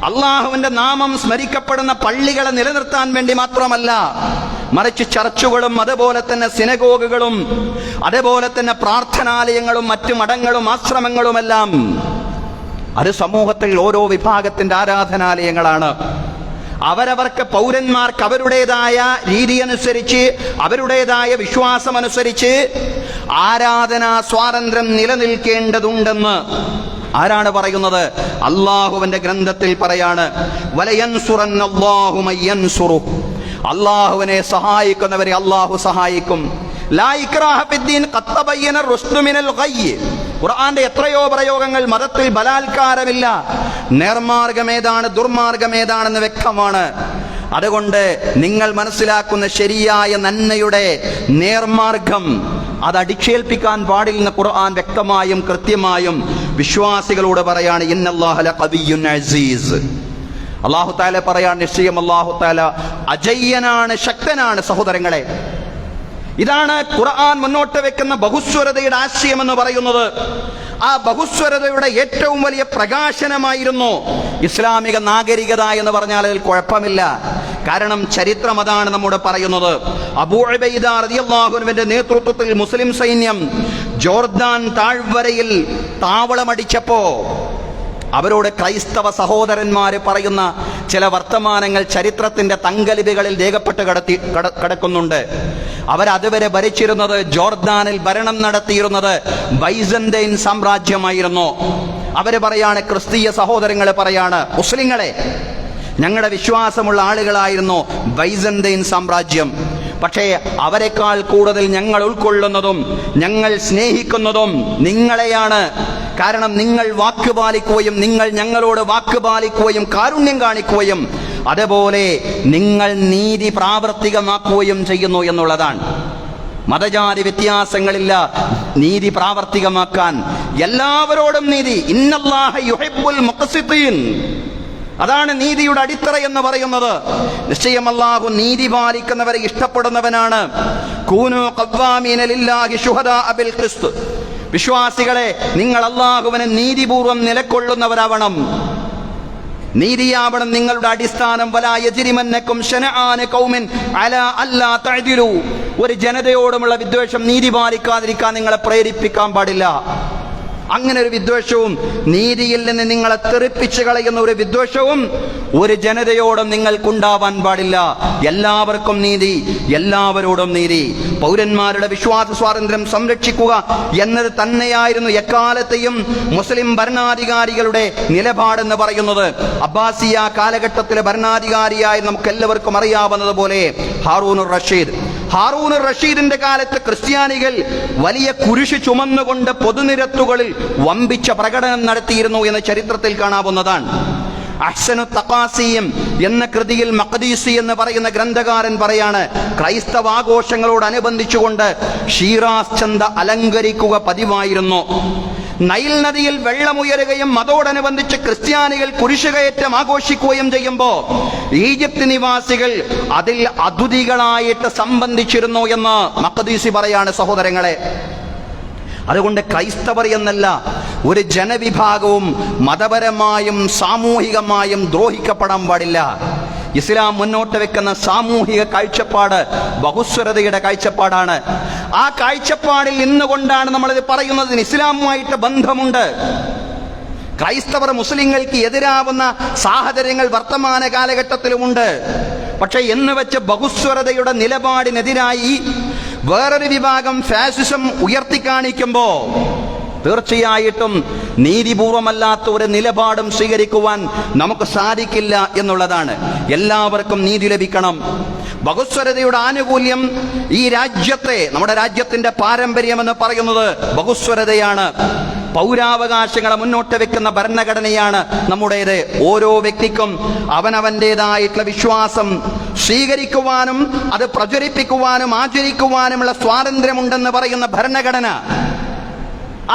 അള്ളാഹുവിന്റെ നാമം സ്മരിക്കപ്പെടുന്ന പള്ളികളെ നിലനിർത്താൻ വേണ്ടി മാത്രമല്ല, മറിച്ച് ചർച്ചുകളും അതുപോലെ തന്നെ സിനഗോഗുകളും അതുപോലെ തന്നെ പ്രാർത്ഥനാലയങ്ങളും മറ്റു മഠങ്ങളും ആശ്രമങ്ങളുമെല്ലാം അത് സമൂഹത്തിൽ ഓരോ വിഭാഗത്തിന്റെ ആരാധനാലയങ്ങളാണ്. അവരവർക്ക് പൗരന്മാർക്ക് അവരുടേതായ രീതി അനുസരിച്ച് അവരുടേതായ വിശ്വാസമനുസരിച്ച് ആരാധനാ സ്വാതന്ത്ര്യം നിലനിൽക്കേണ്ടതുണ്ടെന്ന് ആരാണ് പറയുന്നത്? അള്ളാഹുവിന്റെ ഗ്രന്ഥത്തിൽ പറയാണ്, വലയൻസുറന്നല്ലാഹു മയ്യൻസുറു. അള്ളാഹുവിനെ സഹായിക്കുന്നവരെ അള്ളാഹു സഹായിക്കും. ലാ ഇക്റാഹ ഫിദ്ദീൻ ഖദ് തബയ്യന റുശ്ദു മിനൽ ഗയ്യ്. ഖുർആന്റെ എത്രയോ പ്രയോഗങ്ങൾ മതത്തിൽ ബലാത്കാരമില്ല. നേർമാർഗമേതാണ് ദുർമാർഗമേതാണെന്ന് വ്യക്തമാണ്. അതുകൊണ്ട് നിങ്ങൾ മനസ്സിലാക്കുന്ന ശരിയായ നന്മയുടെ നേർമാർഗം അത് അടിച്ചേൽപ്പിക്കാൻ പാടില്ലെന്ന് ഖുർആൻ വ്യക്തമായും കൃത്യമായും വിശ്വാസികളോട് പറയാണ്. ഇന്നല്ലാഹ ലഖവിയ്യുൻ അസീസ്. അല്ലാഹു തആല പറയാൻ, നിശ്ചയം അല്ലാഹു തആല അജയ്യനാണ്, ശക്തനാണ്. സഹോദരങ്ങളെ, ഇതാണ് ഖുർആൻ മുന്നോട്ട് വെക്കുന്ന ബഹുസ്വരതയുടെ ആശയം എന്ന് പറയുന്നത്. ആ ബഹുസ്വരതയുടെ ഏറ്റവും വലിയ പ്രകാശനമായിരുന്നു ഇസ്ലാമിക നാഗരികത എന്ന് പറഞ്ഞാൽ അതിൽ കുഴപ്പമില്ല. കാരണം ചരിത്രം അതാണ് നമ്മോട് പറയുന്നത്. അബൂ ഉബൈദ റളിയല്ലാഹു അൻഹുവിന്റെ നേതൃത്വത്തിൽ മുസ്ലിം സൈന്യം ജോർദാൻ താഴ്വരയിൽ താവളമടിച്ചപ്പോ അവരോട് ക്രൈസ്തവ സഹോദരന്മാര് പറയുന്ന ചില വർത്തമാനങ്ങൾ ചരിത്രത്തിന്റെ തങ്കലിപികളിൽ രേഖപ്പെട്ട് കിടക്കുന്നുണ്ട്. അവരതുവരെ ഭരിച്ചിരുന്നത്, ജോർദാനിൽ ഭരണം നടത്തിയിരുന്നത് ബൈസന്റൈൻ സാമ്രാജ്യമായിരുന്നു. അവര് പറയാണ്, ക്രിസ്തീയ സഹോദരങ്ങളെ പറയാണ്, മുസ്ലിങ്ങളെ, ഞങ്ങളുടെ വിശ്വാസമുള്ള ആളുകളായിരുന്നു ബൈസന്റൈൻ സാമ്രാജ്യം. പക്ഷേ അവരെക്കാൾ കൂടുതൽ ഞങ്ങൾ ഉൾക്കൊള്ളുന്നതും ഞങ്ങൾ സ്നേഹിക്കുന്നതും നിങ്ങളെയാണ്. കാരണം നിങ്ങൾ വാക്ക് പാലിക്കുകയും നിങ്ങൾ ഞങ്ങളോട് വാക്ക് പാലിക്കുകയും കാരുണ്യം കാണിക്കുകയും അതുപോലെ നിങ്ങൾ നീതി പ്രാവർത്തികമാക്കുകയും ചെയ്യുന്നു എന്നുള്ളതാണ്. മതജാതി വ്യത്യാസങ്ങളില്ല നീതി പ്രാവർത്തികമാക്കാൻ. എല്ലാവരോടും നീതി. ഇന്നല്ലാഹ യുഹിബ്ബുൽ മുഖ്സിതീൻ. അതാണ് നീതിയുടെ അടിത്തറ എന്ന് പറയുന്നത്. നിശ്ചയം അല്ലാഹു നീതി പാലിക്കുന്നവരെ ഇഷ്ടപ്പെടുന്നവനാണ്. കൂനൂ ഖവ്വാമീന ലില്ലാഹി ശുഹദാഅ ബിൽ ഖിസ്ത്. വിശ്വാസികളെ, നിങ്ങൾ അല്ലാഹുവിനെ നീതിപൂർവം നിലകൊള്ളുന്നവരാവണം. നീതിയാവണം നിങ്ങളുടെ അടിസ്ഥാനം. വലാ യജ്രിമന്നകും ശനആന ഖൗമിൻ അലാ അല്ലാ തഅദിലു. ഒരു ജനതയോടുമുള്ള വിദ്വേഷം നീതി പാലിക്കാതിരിക്കാൻ നിങ്ങളെ പ്രേരിപ്പിക്കാൻ പാടില്ല. അങ്ങനെ ഒരു വിദ്വേഷവും, നീതിയിൽ നിന്ന് നിങ്ങളെ തെറിപ്പിച്ചു കളയുന്ന ഒരു വിദ്വേഷവും ഒരു ജനതയോടും നിങ്ങൾക്കുണ്ടാവാൻ പാടില്ല. എല്ലാവർക്കും നീതി, എല്ലാവരോടും നീതി. പൗരന്മാരുടെ വിശ്വാസ സ്വാതന്ത്ര്യം സംരക്ഷിക്കുക എന്നത് തന്നെയായിരുന്നു എക്കാലത്തെയും മുസ്ലിം ഭരണാധികാരികളുടെ നിലപാടെന്ന് പറയുന്നത്. അബ്ബാസിയ കാലഘട്ടത്തിലെ ഭരണാധികാരിയായി നമുക്ക് എല്ലാവർക്കും അറിയാവുന്നതുപോലെ ഹാറൂനുർ റഷീദ് ഹാറൂൻ റഷീദിന്റെ കാലത്ത് ക്രിസ്ത്യാനികൾ വലിയ കുരിശ് ചുമന്നുകൊണ്ട് പൊതുനിരത്തുകളിൽ വമ്പിച്ച പ്രകടനം നടത്തിയിരുന്നു എന്ന് ചരിത്രത്തിൽ കാണാവുന്നതാണ്. അഹ്സനു തഖാസിയും എന്ന കൃതിയിൽ മഖ്ദീസി എന്ന് പറയുന്ന ഗ്രന്ഥകാരൻ പറയാണ്, ക്രൈസ്തവ ആഘോഷങ്ങളോടനുബന്ധിച്ചുകൊണ്ട് ഷീറാസ് ചന്ത അലങ്കരിക്കുക പതിവായിരുന്നു. നൈൽ നദിയിൽ വെള്ളമുയരുകയും അതോടനുബന്ധിച്ച് ക്രിസ്ത്യാനികൾ കുരിശുകയറ്റം ആഘോഷിക്കുകയും ചെയ്യുമ്പോൾ ഈജിപ്ത് നിവാസികൾ അതിൽ അതുതികളായിട്ട് സംബന്ധിച്ചിരുന്നു എന്ന് മഖ്ദീസി പറയാണ് സഹോദരങ്ങളെ. അതുകൊണ്ട് ക്രൈസ്തവർ എന്നല്ല ഒരു ജനവിഭാഗവും മതപരമായും സാമൂഹികമായും ദ്രോഹിക്കപ്പെടാൻ പാടില്ല. ഇസ്ലാം മുന്നോട്ട് വെക്കുന്ന സാമൂഹിക കാഴ്ചപ്പാട് ബഹുസ്വരതയുടെ കാഴ്ചപ്പാടാണ്. ആ കാഴ്ചപ്പാടിൽ നിന്നുകൊണ്ടാണ് നമ്മളിത് പറയുന്നതിന് ഇസ്ലാമുമായിട്ട് ബന്ധമുണ്ട്. ക്രൈസ്തവർ മുസ്ലിങ്ങൾക്ക് എതിരാവുന്ന സാഹചര്യങ്ങൾ വർത്തമാന കാലഘട്ടത്തിലുമുണ്ട്. പക്ഷെ എന്ന് വെച്ച് ബഹുസ്വരതയുടെ നിലപാടിനെതിരായി വേറൊരു വിഭാഗം ഫാസിസം ഉയർത്തിക്കാണിക്കുമ്പോ തീർച്ചയായിട്ടും നീതിപൂർവമല്ലാത്ത ഒരു നിലപാടും സ്വീകരിക്കുവാൻ നമുക്ക് സാധിക്കില്ല എന്നുള്ളതാണ്. എല്ലാവർക്കും നീതി ലഭിക്കണം. ബഹുസ്വരതയുടെ ആനുകൂല്യം ഈ രാജ്യത്തെ, നമ്മുടെ രാജ്യത്തിന്റെ പാരമ്പര്യം എന്ന് പറയുന്നത് ബഹുസ്വരതയാണ്. പൗരാവകാശങ്ങളെ മുന്നോട്ട് വെക്കുന്ന ഭരണഘടനയാണ് നമ്മുടേത്. ഓരോ വ്യക്തിക്കും അവനവൻ്റെതായിട്ടുള്ള വിശ്വാസം സ്വീകരിക്കുവാനും അത് പ്രചരിപ്പിക്കുവാനും ആചരിക്കുവാനുമുള്ള സ്വാതന്ത്ര്യമുണ്ടെന്ന് പറയുന്ന ഭരണഘടന.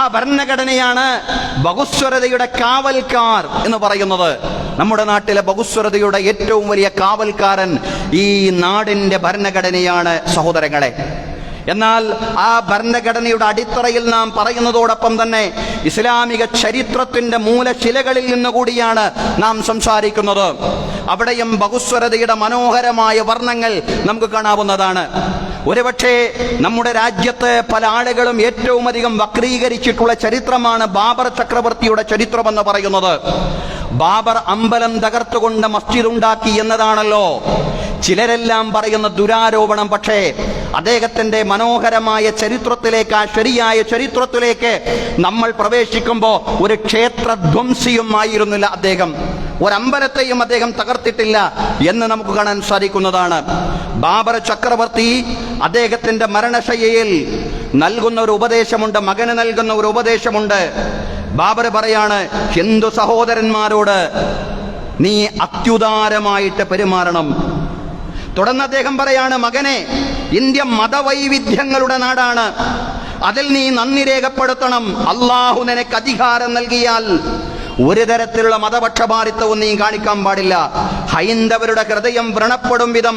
ആ ഭരണഘടനയാണ് ബഹുസ്വരതയുടെ കാവൽക്കാർ എന്ന് പറയുന്നത്. നമ്മുടെ നാട്ടിലെ ബഹുസ്വരതയുടെ ഏറ്റവും വലിയ കാവൽക്കാരൻ ഈ നാടിന്റെ ഭരണഘടനയാണ് സഹോദരങ്ങളെ. എന്നാൽ ആ ഭരണഘടനയുടെ അടിത്തറയിൽ നാം പറയുന്നതോടൊപ്പം തന്നെ ഇസ്ലാമിക ചരിത്രത്തിന്റെ മൂലശിലകളിൽ നിന്നുകൂടിയാണ് നാം സംസാരിക്കുന്നത്. അവിടെയും ബഹുസ്വരതയുടെ മനോഹരമായ വർണ്ണങ്ങൾ നമുക്ക് കാണാവുന്നതാണ്. ഒരുപക്ഷെ നമ്മുടെ രാജ്യത്ത് പല ആളുകളും ഏറ്റവും അധികം വക്രീകരിച്ചിട്ടുള്ള ചരിത്രമാണ് ബാബർ ചക്രവർത്തിയുടെ ചരിത്രമെന്ന് പറയുന്നത്. ബാബർ അമ്പലം തകർത്തുകൊണ്ട് മസ്ജിദ് ഉണ്ടാക്കി എന്നതാണല്ലോ ചിലരെല്ലാം പറയുന്ന ദുരാരോപണം. പക്ഷേ അദ്ദേഹത്തിന്റെ മനോഹരമായ ചരിത്രത്തിലേക്ക്, ആ ശരിയായ ചരിത്രത്തിലേക്ക് നമ്മൾ പ്രവേശിക്കുമ്പോൾ ഒരു ക്ഷേത്രധ്വംസിയും ആയിരുന്നില്ല അദ്ദേഹം. ഒരമ്പലത്തെയും അദ്ദേഹം തകർത്തിട്ടില്ല എന്ന് നമുക്ക് കാണാൻ സാധിക്കുന്നതാണ്. ബാബർ ചക്രവർത്തി അദ്ദേഹത്തിന്റെ മരണശയ്യയിൽ നൽകുന്ന ഒരു ഉപദേശമുണ്ട്, മകന് നൽകുന്ന ഒരു ഉപദേശമുണ്ട്. ബാബർ പറയാണ്, ഹിന്ദു സഹോദരന്മാരോട് നീ അത്യുദാരമായിട്ട് പെരുമാറണം. തുടർന്ന് അദ്ദേഹം പറയാണ്, മകനെ, ഇന്ത്യ മതവൈവിധ്യങ്ങളുടെ നാടാണ്, അതിൽ നീ നന്ദി രേഖപ്പെടുത്തണം. അള്ളാഹു നിനക്ക് അധികാരം നൽകിയാൽ ഒരു തരത്തിലുള്ള മതപക്ഷപാതിത്വവും നീ കാണിക്കാൻ പാടില്ല. ഹൈന്ദവരുടെ ഹൃദയം വ്രണപ്പെടും വിധം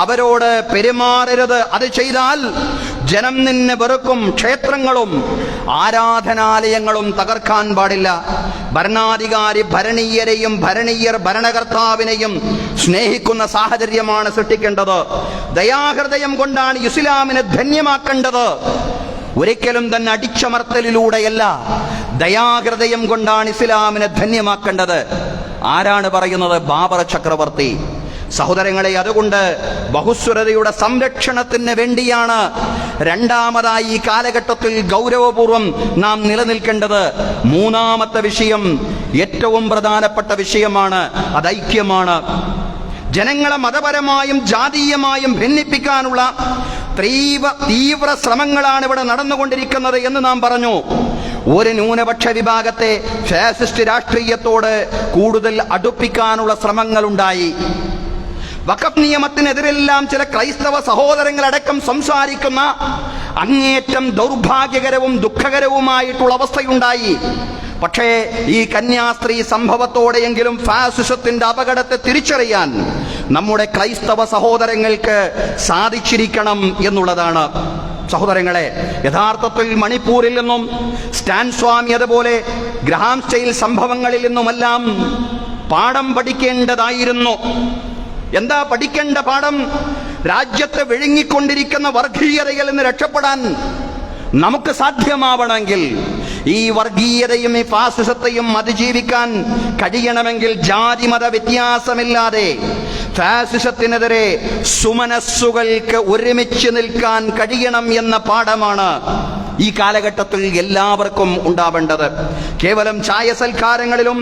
അവരോട് പെരുമാറരുത്. അത് ചെയ്താൽ ജനം നിന്നെ വെറുക്കും. ക്ഷേത്രങ്ങളും ആരാധനാലയങ്ങളും തകർക്കാൻ പാടില്ല. ഭരണാധികാരി ഭരണീയരെയും ഭരണീയർ ഭരണകർത്താവിനെയും സ്നേഹിക്കുന്ന സാഹചര്യമാണ് സൃഷ്ടിക്കേണ്ടത്. ദയാഹൃദയം കൊണ്ടാണ് ഇസ്ലാമിനെ ധന്യമാക്കേണ്ടത്. ഒരിക്കലും തന്നെ അടിച്ചമർത്തലിലൂടെയല്ല, ദയാഹൃദയം കൊണ്ടാണ് ഇസ്ലാമിനെ ധന്യമാക്കേണ്ടത്. ആരാണ് പറയുന്നത്? ബാബർ ചക്രവർത്തി. സഹോദരങ്ങളെ, അതുകൊണ്ട് ബഹുസ്വരതയുടെ സംരക്ഷണത്തിന് വേണ്ടിയാണ് രണ്ടാമതായി ഈ കാലഘട്ടത്തിൽ ഗൗരവപൂർവം നാം നിലനിൽക്കേണ്ടത്. മൂന്നാമത്തെ വിഷയം ഏറ്റവും പ്രധാനപ്പെട്ട വിഷയമാണ്, അത് ഐക്യമാണ്. ജനങ്ങളെ മതപരമായും ജാതീയമായും ഭിന്നിപ്പിക്കാനുള്ള തീവ്ര ശ്രമങ്ങളാണ് ഇവിടെ നടന്നുകൊണ്ടിരിക്കുന്നത് എന്ന് നാം പറഞ്ഞു. ഒരു ന്യൂനപക്ഷ വിഭാഗത്തെ ഫാസിസ്റ്റ് രാഷ്ട്രീയത്തോട് കൂടുതൽ അടുപ്പിക്കാനുള്ള ശ്രമങ്ങളുണ്ടായി. വഖഫ് നിയമത്തിനെതിരെല്ലാം ചില ക്രൈസ്തവ സഹോദരങ്ങളടക്കം സംസാരിക്കുന്ന അങ്ങേയറ്റം ദൗർഭാഗ്യകരവും ദുഃഖകരവുമായിട്ടുള്ള അവസ്ഥയുണ്ടായി. പക്ഷേ ഈ കന്യാസ്ത്രീ സംഭവത്തോടെയെങ്കിലും ഫാസിസത്തിന്റെ അപകടത്തെ തിരിച്ചറിയാൻ നമ്മുടെ ക്രൈസ്തവ സഹോദരങ്ങൾക്ക് സാധിച്ചിരിക്കണം എന്നുള്ളതാണ്. സഹോദരങ്ങളെ, യഥാർത്ഥത്തിൽ മണിപ്പൂരിൽ നിന്നും സ്റ്റാൻ സ്വാമി അതുപോലെ ഗ്രഹാം സ്റ്റൈൽ സംഭവങ്ങളിൽ നിന്നുമെല്ലാം പാഠം പഠിക്കേണ്ടതായിരുന്നു. എന്താ പഠിക്കേണ്ട പാഠം? രാജ്യത്തെ വിഴുങ്ങിക്കൊണ്ടിരിക്കുന്ന വർഗീയതയിൽ നിന്ന് രക്ഷപ്പെടാൻ നമുക്ക് സാധ്യമാവണമെങ്കിൽ, ഈ വർഗീയതയും ഈ ഫാസിസത്തെയും അതിജീവിക്കാൻ കഴിയണമെങ്കിൽ ജാതിമത വ്യത്യാസമില്ലാതെ ഫാസിസത്തിനെതിരെ സുമനസ്സുകൾക്ക് ഒരുമിച്ച് നിൽക്കാൻ കഴിയണം എന്ന പാഠമാണ് ഈ കാലഘട്ടത്തിൽ എല്ലാവർക്കും ഉണ്ടാവേണ്ടത്. കേവലം ചായ സൽക്കാരങ്ങളിലും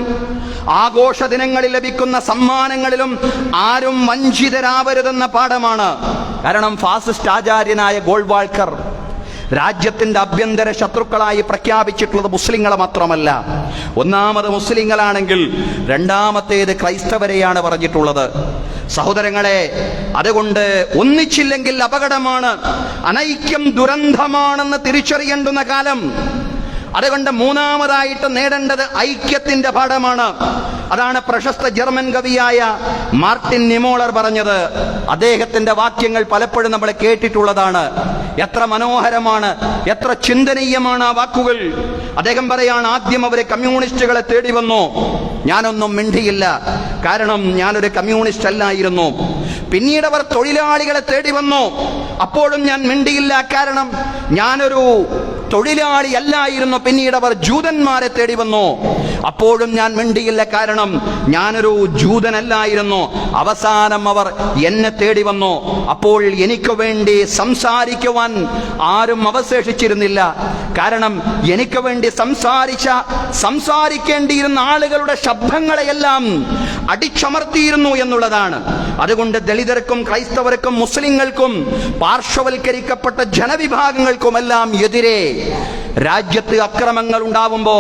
ആഘോഷ ദിനങ്ങളിൽ ലഭിക്കുന്ന സമ്മാനങ്ങളിലും ആരും വഞ്ചിതരാവരുതെന്ന പാഠമാണ്. കാരണം ഫാസിസ്റ്റ് ആചാര്യനായ ഗോൾവാൾക്കർ രാജ്യത്തിന്റെ ആഭ്യന്തര ശത്രുക്കളായി പ്രഖ്യാപിച്ചിട്ടുള്ളത് മുസ്ലിങ്ങളെ മാത്രമല്ല. ഒന്നാമത് മുസ്ലിങ്ങളാണെങ്കിൽ രണ്ടാമത്തേത് ക്രൈസ്തവരെയാണ് പറഞ്ഞിട്ടുള്ളത്. സഹോദരങ്ങളെ, അതുകൊണ്ട് ഒന്നിച്ചില്ലെങ്കിൽ അപകടമാണ്, അനൈക്യം ദുരന്തമാണെന്ന് തിരിച്ചറിയേണ്ടുന്ന കാലം. അതുകൊണ്ട് മൂന്നാമതായിട്ട് നേടേണ്ടത് ഐക്യത്തിന്റെ പാഠമാണ്. അതാണ് പ്രശസ്ത ജർമ്മൻ കവിയായ മാർട്ടിൻ നിമോളർ പറഞ്ഞത്. അദ്ദേഹത്തിന്റെ വാക്യങ്ങൾ പലപ്പോഴും നമ്മൾ കേട്ടിട്ടുള്ളതാണ്. എത്ര മനോഹരമാണ്, എത്ര ചിന്തനീയമാണ് ആ വാക്കുകൾ. അദ്ദേഹം പറയാണ്, ആദ്യം അവര് കമ്മ്യൂണിസ്റ്റുകളെ തേടി വന്നു. ഞാനൊന്നും മിണ്ടിയില്ല, കാരണം ഞാനൊരു കമ്മ്യൂണിസ്റ്റ് അല്ലായിരുന്നു. പിന്നീട് അവർ തൊഴിലാളികളെ തേടി വന്നു. അപ്പോഴും ഞാൻ മിണ്ടിയില്ല, കാരണം ഞാനൊരു തൊഴിലാളി അല്ലായിരുന്നു. പിന്നീട് അവർ ജൂതന്മാരെ തേടി വന്നു. അപ്പോഴും ഞാൻ മിണ്ടിയില്ല, കാരണം ഞാനൊരു ജൂതനല്ലായിരുന്നു. അവസാനം അവർ എന്നെ തേടി വന്നു. അപ്പോൾ എനിക്ക് വേണ്ടി സംസാരിക്കുവാൻ ആരും അവശേഷിച്ചിരുന്നില്ല. കാരണം എനിക്ക് വേണ്ടി സംസാരിക്കേണ്ടിയിരുന്ന ആളുകളുടെ ശബ്ദങ്ങളെയെല്ലാം അടിച്ചമർത്തിയിരുന്നു എന്നുള്ളതാണ്. അതുകൊണ്ട് ദളിതർക്കും ക്രൈസ്തവർക്കും മുസ്ലിങ്ങൾക്കും പാർശ്വവൽക്കരിക്കപ്പെട്ട ജനവിഭാഗങ്ങൾക്കുമെല്ലാം എതിരെ രാജ്യത്ത് അക്രമങ്ങൾ ഉണ്ടാവുമ്പോ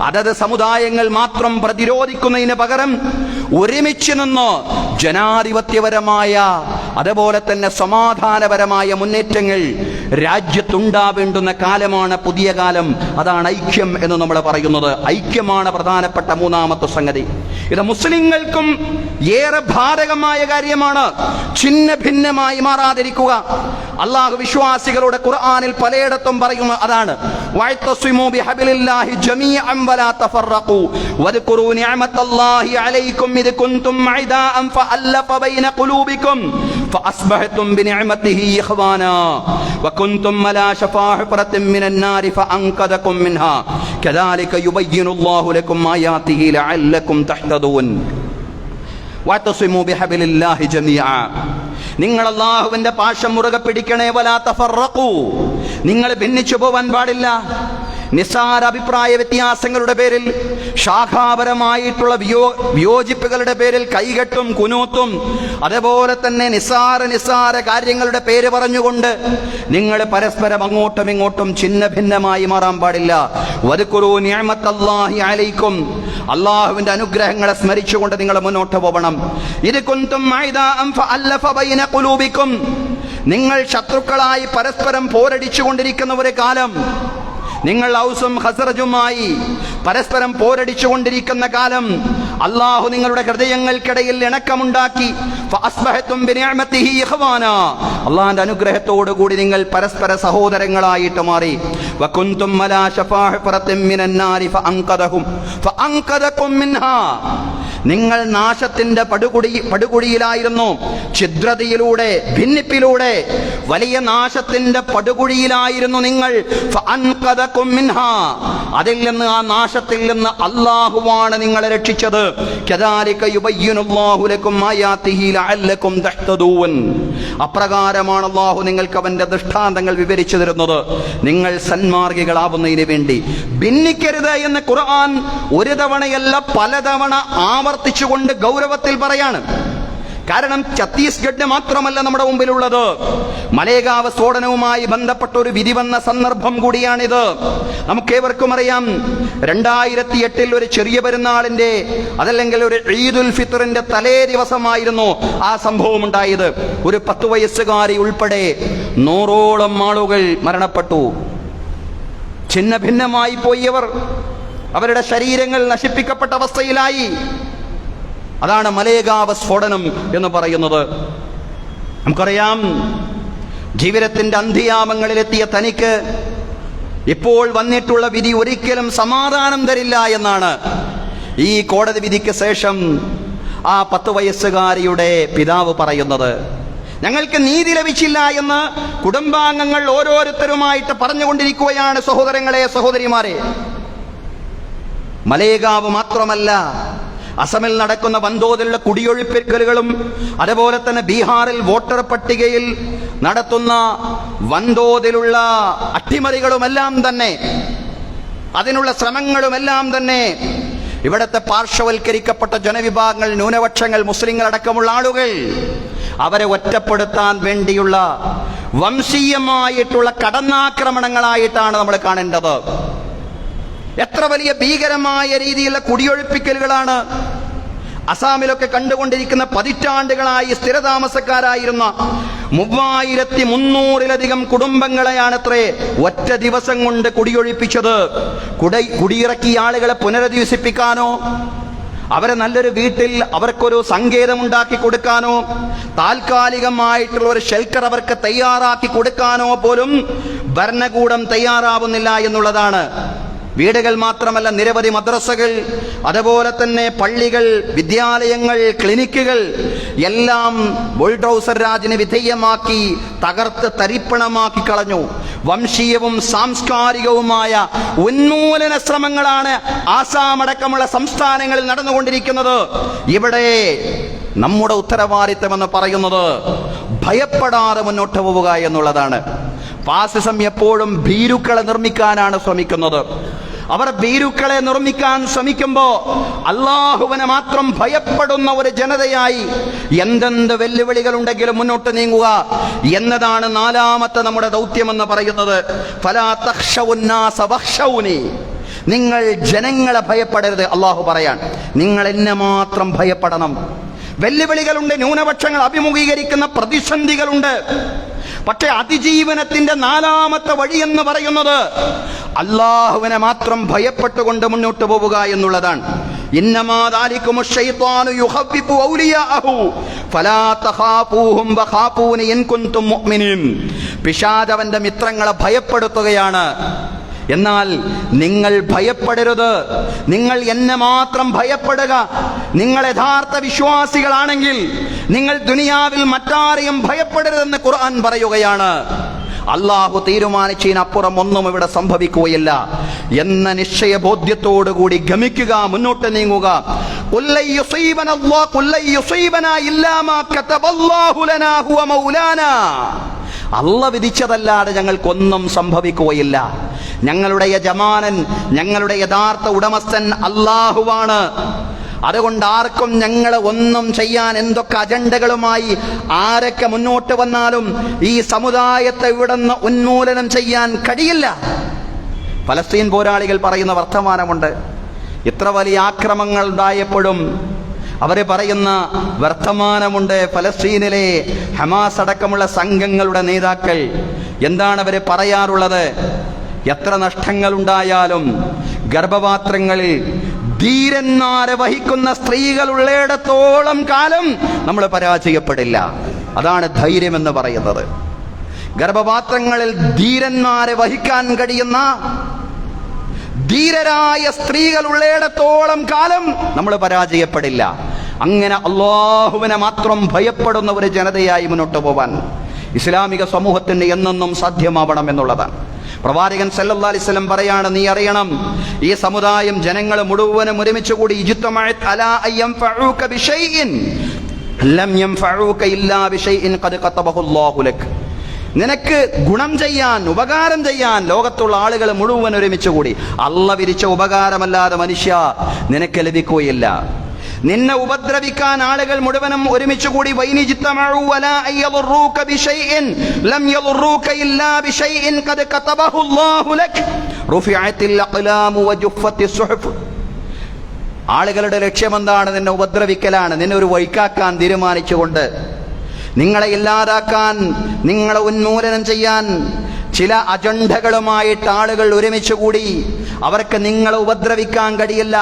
അതത് സമുദായങ്ങൾ മാത്രം പ്രതിരോധിക്കുന്നതിന് പകരം ഒരുമിച്ച് നിന്ന് ജനാധിപത്യപരമായ അതുപോലെ തന്നെ സമാധാനപരമായ മുന്നേറ്റങ്ങൾ രാജ്യത്തുണ്ടാവേണ്ടുന്ന കാലമാണ് പുതിയ കാലം. അതാണ് ഐക്യം എന്ന് നമ്മൾ പറയുന്നത്. ഐക്യമാണ് പ്രധാനപ്പെട്ട മൂന്നാമത്തെ സംഗതി. ഇത് മുസ്ലിങ്ങൾക്കും ഏറെ ബാധകമായ കാര്യമാണ്. ഛിന്ന ഭിന്നമായി മാറാതിരിക്കുക. അള്ളാഹു വിശ്വാസികളുടെ ഖുർആനിൽ പലയിടത്തും പറയുന്നു അതാണ്. വഅതസിമു ബിഹബ്ലില്ലാഹി ജമീഅൻ വലാ തഫറഖു വദ്കുറൂ നിഅമത്തല്ലാഹി അലൈക്കും ഇദ് കുൻതും അഅദാഅൻ ഫഅല്ലഫ ബൈന ഖുലൂബിക്കും ഫഅസ്ബഹതും ബിനിഅമതിഹി ഇഖ്വാനാ വകുൻതും അലാ ശഫാ ഹുഫറത്തിൻ മിനൻ നാരി ഫഅൻഖദകും മിൻഹാ കദാലിക യുബയ്യിനുല്ലാഹു ലക്കും ആയാതിഹി ലഅല്ലകും തഹ്തദൂൻ. വഅതസിമു ബിഹബ്ലില്ലാഹി ജമീഅ, നിങ്ങൾ അല്ലാഹുവിന്റെ പാശം മുറുകെ പിടിക്കണേ. വലാ തഫറഖു, നിങ്ങൾ ഭിന്നിച്ചു പോവാൻ പാടില്ല. നിസ്സാര അഭിപ്രായ വ്യത്യാസങ്ങളുടെ പേരിൽ, ശാഖാപരമായിട്ടുള്ള വിയോജിപ്പുകളുടെ പേരിൽ കൈകെട്ടും കുനൂത്തും അതേപോലെ തന്നെ നിസ്സാര കാര്യങ്ങളുടെ പേര് പറഞ്ഞുകൊണ്ട് നിങ്ങൾ പരസ്പരം അങ്ങോട്ടും ഇങ്ങോട്ടും ഛിന്ന ഭിന്നമായി മാറാൻ പാടില്ല. വദ്കുറൂ നിഅമത്തല്ലാഹി അലൈക്കും, അല്ലാഹുവിന്റെ അനുഗ്രഹങ്ങളെ സ്മരിച്ചുകൊണ്ട് നിങ്ങൾ മുന്നോട്ട് പോകണം. ഇദ് കുൻതും അഅദാഅൻ ഫഅല്ലഫ ബൈന ഖുലൂബിക്കും, നിങ്ങൾ ശത്രുക്കളായി പരസ്പരം പോരടിച്ചു കൊണ്ടിരിക്കുന്ന ഒരു കാലം, നിങ്ങൾ ഔസും ഖസറജുമായി പരസ്പരം പോരടിച്ചുകൊണ്ടിരിക്കുന്ന കാലം, അള്ളാഹു നിങ്ങളുടെ ഹൃദയങ്ങൾക്കിടയിൽ ഇണക്കമുണ്ടാക്കി. ഫഅസ്ബഹതും ബിനിഅമതിഹി ഇഖ്വാനാ, അള്ളാഹുവിന്റെ അനുഗ്രഹത്തോടു കൂടി നിങ്ങൾ പരസ്പര സഹോദരങ്ങളായിട്ട് മാറി. വകുൻതും അലാ ശഫാ ഹുഫറത്തിൻ മിനൻ നാരി ഫഅൻഖദകും മിൻഹാ, നിങ്ങൾ നാശത്തിന്റെ പടുകുഴിയിലായിരുന്നു. ഛിദ്രതയിലൂടെ, ഭിന്നിപ്പിലൂടെ വലിയ നാശത്തിന്റെ പടുകുഴിയിലായിരുന്നു നിങ്ങൾ. ഫഅൻഖദകും മിൻഹാ, അതിൽ നിന്ന്, ആ നാശത്തിൽ നിന്ന് അല്ലാഹുവാണ് നിങ്ങളെ രക്ഷിച്ചത്. കദാലിക യുബയ്യിനുല്ലാഹു ലക്കും ആയാതിഹി ലഅല്ലകും തഹ്തദൂൻ, അപ്രകാരമാണ് അല്ലാഹു നിങ്ങൾക്ക് അവന്റെ ദൃഷ്ടാന്തങ്ങൾ വിവരിച്ചു തരുന്നത്, നിങ്ങൾ സന്മാർഗികളാവുന്നതിന് വേണ്ടി. ഭിന്നിക്കരുത് എന്ന് ഖുർആൻ ഒരു തവണയല്ല പലതവണ ആവർത്തിച്ചുകൊണ്ട് ഗൗരവത്തിൽ പറയാണ്. കാരണം ഛത്തീസ്ഗഡ് മാത്രമല്ല നമ്മുടെ മുമ്പിലുള്ളത്. മലേഗാവ് സ്ഫോടനവുമായി ബന്ധപ്പെട്ട ഒരു വിധി വന്ന സന്ദർഭം കൂടിയാണിത്. നമുക്കേവർക്കും അറിയാം, 2008 ഒരു ചെറിയ പെരുന്നാളിന്റെ അതല്ലെങ്കിൽ ഒരു ഈദുൽ ഫിത്തറിന്റെ തലേ ദിവസമായിരുന്നു ആ സംഭവം ഉണ്ടായത്. ഒരു 10 വയസ്സുകാരി ഉൾപ്പെടെ 100ഓളം ആളുകൾ മരണപ്പെട്ടു. ഛിന്ന ഭിന്നമായി പോയവർ, അവരുടെ ശരീരങ്ങൾ നശിപ്പിക്കപ്പെട്ട അവസ്ഥയിലായി. അതാണ് മലേഗാവ് സ്ഫോടനം എന്ന് പറയുന്നത്. നമുക്കറിയാം, ജീവിതത്തിന്റെ അന്ത്യയാമങ്ങളിലെത്തിയ തനിക്ക് ഇപ്പോൾ വന്നിട്ടുള്ള വിധി ഒരിക്കലും സമാധാനം തരില്ല എന്നാണ് ഈ കോടതി വിധിക്ക് ശേഷം ആ 10 വയസ്സുകാരിയുടെ പിതാവ് പറയുന്നത്. ഞങ്ങൾക്ക് നീതി ലഭിച്ചില്ല എന്ന് കുടുംബാംഗങ്ങൾ ഓരോരുത്തരുമായിട്ട് പറഞ്ഞുകൊണ്ടിരിക്കുകയാണ്. സഹോദരങ്ങളെ, സഹോദരിമാരെ, മലേഗാവ് മാത്രമല്ല, അസമിൽ നടക്കുന്ന വൻതോതിലുള്ള കുടിയൊഴിപ്പിക്കലുകളും അതുപോലെ തന്നെ ബീഹാറിൽ വോട്ടർ പട്ടികയിൽ നടത്തുന്ന വൻതോതിലുള്ള അട്ടിമറികളുമെല്ലാം തന്നെ, അതിനുള്ള ശ്രമങ്ങളുമെല്ലാം തന്നെ ഇവിടുത്തെ പാർശ്വവൽക്കരിക്കപ്പെട്ട ജനവിഭാഗങ്ങൾ, ന്യൂനപക്ഷങ്ങൾ, മുസ്ലിങ്ങളടക്കമുള്ള ആളുകൾ, അവരെ ഒറ്റപ്പെടുത്താൻ വേണ്ടിയുള്ള വംശീയമായിട്ടുള്ള കടന്നാക്രമണങ്ങളായിട്ടാണ് നമ്മൾ കാണേണ്ടത്. എത്ര വലിയ ഭീകരമായ രീതിയിലുള്ള കുടിയൊഴിപ്പിക്കലുകളാണ് അസാമിലൊക്കെ കണ്ടുകൊണ്ടിരിക്കുന്ന. പതിറ്റാണ്ടുകളായി സ്ഥിരതാമസക്കാരായിരുന്ന 3300-ലധികം കുടുംബങ്ങളെയാണത്രേ ഒറ്റ ദിവസം കൊണ്ട് കുടിയൊഴിപ്പിച്ചത്. കുടിയിറക്കിയ ആളുകളെ പുനരധിവസിപ്പിക്കാനോ, അവരെ നല്ലൊരു വീട്ടിൽ അവർക്കൊരു സങ്കേതമുണ്ടാക്കി കൊടുക്കാനോ, താൽക്കാലികമായിട്ടുള്ള ഒരു ഷെൽട്ടർ അവർക്ക് തയ്യാറാക്കി കൊടുക്കാനോ പോലും ഭരണകൂടം തയ്യാറാവുന്നില്ല എന്നുള്ളതാണ്. വീടുകൾ മാത്രമല്ല, നിരവധി മദ്രസകൾ, അതുപോലെ തന്നെ പള്ളികൾ, വിദ്യാലയങ്ങൾ, ക്ലിനിക്കുകൾ എല്ലാം ബുൾഡോസർ രാജിന് വിധേയമാക്കി തകർത്ത് തരിപ്പണമാക്കി കളഞ്ഞു. വംശീയവും സാംസ്കാരികവുമായ ഉന്മൂലന ശ്രമങ്ങളാണ് ആസാം അടക്കമുള്ള സംസ്ഥാനങ്ങളിൽ നടന്നുകൊണ്ടിരിക്കുന്നത്. ഇവിടെ നമ്മുടെ ഉത്തരവാദിത്തമെന്ന് പറയുന്നത് ഭയപ്പെടാതെ മുന്നോട്ട് പോവുക എന്നുള്ളതാണ്. ഫാസിസം എപ്പോഴും ഭീരുക്കളെ നിർമ്മിക്കാനാണ് ശ്രമിക്കുന്നത്. അവർ ഭീരുക്കളെ നിർമ്മിക്കാൻ ശ്രമിക്കുമ്പോൾ അള്ളാഹുവിനെ മാത്രം ഭയപ്പെടുന്ന ഒരു ജനതയായി എന്തെന്ത് വെല്ലുവിളികളുണ്ടെങ്കിലും മുന്നോട്ട് നീങ്ങുക എന്നതാണ് നാലാമത്തെ നമ്മുടെ ദൗത്യമെന്ന് പറയുന്നത്. ഫലാ തഖ്ശൗന്നാസ വഖ്ശൗനി, നിങ്ങൾ ജനങ്ങളെ ഭയപ്പെടരുത്. അള്ളാഹു പറയാൻ, നിങ്ങൾ എന്നെ മാത്രം ഭയപ്പെടണം. വെല്ലുവിളികളുണ്ട്, ന്യൂനപക്ഷങ്ങൾ അഭിമുഖീകരിക്കുന്ന പ്രതിസന്ധികളുണ്ട്. പക്ഷെ അതിജീവനത്തിന്റെ നാലാമത്തെ വഴി എന്ന് പറയുന്നത് അള്ളാഹുവിനെ മാത്രം ഭയപ്പെട്ടുകൊണ്ട് മുന്നോട്ട് പോവുക എന്നുള്ളതാണ്. ഇന്നമാ ദാലികുമുശ് ശൈത്വാനു യുഖവ്വിഫു ഔലിയാഅഹു ഫലാ തഖാഫൂഹും വഖാഫൂനി ഇൻ കുൻതും മുഅ്മിനീൻ. പിശാച് അവന്റെ മിത്രങ്ങളെ ഭയപ്പെടുത്തുകയാണ്. എന്നാൽ നിങ്ങൾ ഭയപ്പെടരുത്, നിങ്ങൾ എന്നെ മാത്രം ഭയപ്പെടുക. നിങ്ങൾ യഥാർത്ഥ വിശ്വാസികളാണെങ്കിൽ നിങ്ങൾ ദുനിയാവിൽ മറ്റാരെയും ഭയപ്പെടരുതെന്ന് ഖുർആൻ പറയുകയാണ്. അള്ളാഹു തീരുമാനിച്ചതിനപ്പുറം ഒന്നും ഇവിടെ സംഭവിക്കുകയില്ല എന്ന നിശ്ചയബോധ്യത്തോടുകൂടി ഗമിക്കുക, മുന്നോട്ട് നീങ്ങുക. അള്ള വിധിച്ചതല്ലാതെ ഞങ്ങൾക്കൊന്നും സംഭവിക്കുകയില്ല. ഞങ്ങളുടെ യജമാനൻ, ഞങ്ങളുടെ യഥാർത്ഥ ഉടമസ്ഥൻ അള്ളാഹുവാണ്. അതുകൊണ്ട് ആർക്കും ഞങ്ങളെ ഒന്നും ചെയ്യാൻ, എന്തൊക്കെ അജണ്ടകളുമായി ആരൊക്കെ മുന്നോട്ട് വന്നാലും ഈ സമുദായത്തെ ഇവിടുന്ന് ഉന്മൂലനം ചെയ്യാൻ കഴിയില്ല. ഫലസ്തീൻ പോരാളികൾ പറയുന്ന വർത്തമാനമുണ്ട്. ഇത്ര വലിയ ആക്രമണങ്ങൾ ഉണ്ടായപ്പോഴും അവർ പറയുന്ന വർത്തമാനമുണ്ട്. ഫലസ്തീനിലെ ഹമാസ് അടക്കമുള്ള സംഘങ്ങളുടെ നേതാക്കൾ എന്താണ് അവർ പറയാറുള്ളത്? എത്ര നഷ്ടങ്ങൾ ഉണ്ടായാലും ഗർഭപാത്രങ്ങളിൽ ധീരന്മാരെ വഹിക്കുന്ന സ്ത്രീകൾ ഉള്ളിടത്തോളം കാലം നമ്മൾ പരാജയപ്പെടില്ല. അതാണ് ധൈര്യമെന്ന് പറയുന്നത്. ഗർഭപാത്രങ്ങളിൽ ധീരന്മാരെ വഹിക്കാൻ കഴിയുന്ന ധീരരായ സ്ത്രീകൾ ഉള്ളിടത്തോളം കാലം നമ്മൾ പരാജയപ്പെടില്ല. അങ്ങനെ അള്ളാഹുവിനെ മാത്രം ഭയപ്പെടുന്ന ഒരു ജനതയായി മുന്നോട്ട് പോവാൻ ഇസ്ലാമിക സമൂഹത്തിന് എന്നെന്നും സാധ്യമാവണം എന്നുള്ളതാണ്. പ്രവാചകൻ സല്ലല്ലാഹു അലൈഹി വസല്ലം പറയാണ്, നീ അറിയണം, ഈ സമുദായം, ജനങ്ങൾ മുഴുവനും ഒരുമിച്ച് കൂടി ഇജ്തമഅത് അലാ അയ്യൻഫഉക ബിശൈഇൻ ലം യൻഫഉക ഇല്ലാ ബിശൈഇൻ ഖദ് ഖതബഹു അല്ലാഹു ലക്. നിനക്ക് ഗുണം ചെയ്യാൻ, ഉപകാരം ചെയ്യാൻ ലോകത്തുള്ള ആളുകൾ മുഴുവൻ ഒരുമിച്ച് കൂടി അള്ള വിരിച്ച ഉപകാരമല്ലാതെ മനുഷ്യ നിനക്ക് ലഭിക്കുകയില്ല. നിന്നെ ഉപദ്രവിക്കാൻ ആളുകൾ മുഴുവനും ഒരുമിച്ച് കൂടി വൈനിജിത്തമഉ വലാ അയ്യദുറൂക ബിശൈഇൻ ലം യദുറൂക ഇല്ലാ ബിശൈഇൻ ഖദ് ഖതബഹു അല്ലാഹു ലക് റുഫിഅത്തിൽ അഖ്ലാമു വജുഫത്തിസ് സുഹഫ്. ആളുകളുടെ ലക്ഷ്യം എന്താണ്? നിന്നെ ഉപദ്രവിക്കലാണ്. നിന്നെ ഒരു വഴിക്കാക്കാൻ തീരുമാനിച്ചുകൊണ്ട്, നിങ്ങളെ ഇല്ലാതാക്കാൻ, നിങ്ങളെ ഉന്മൂലനം ചെയ്യാൻ ചില അജണ്ടകളുമായിട്ട് ആളുകൾ ഒരുമിച്ച് കൂടി. അവർക്ക് നിങ്ങളെ ഉപദ്രവിക്കാൻ കഴിയില്ല.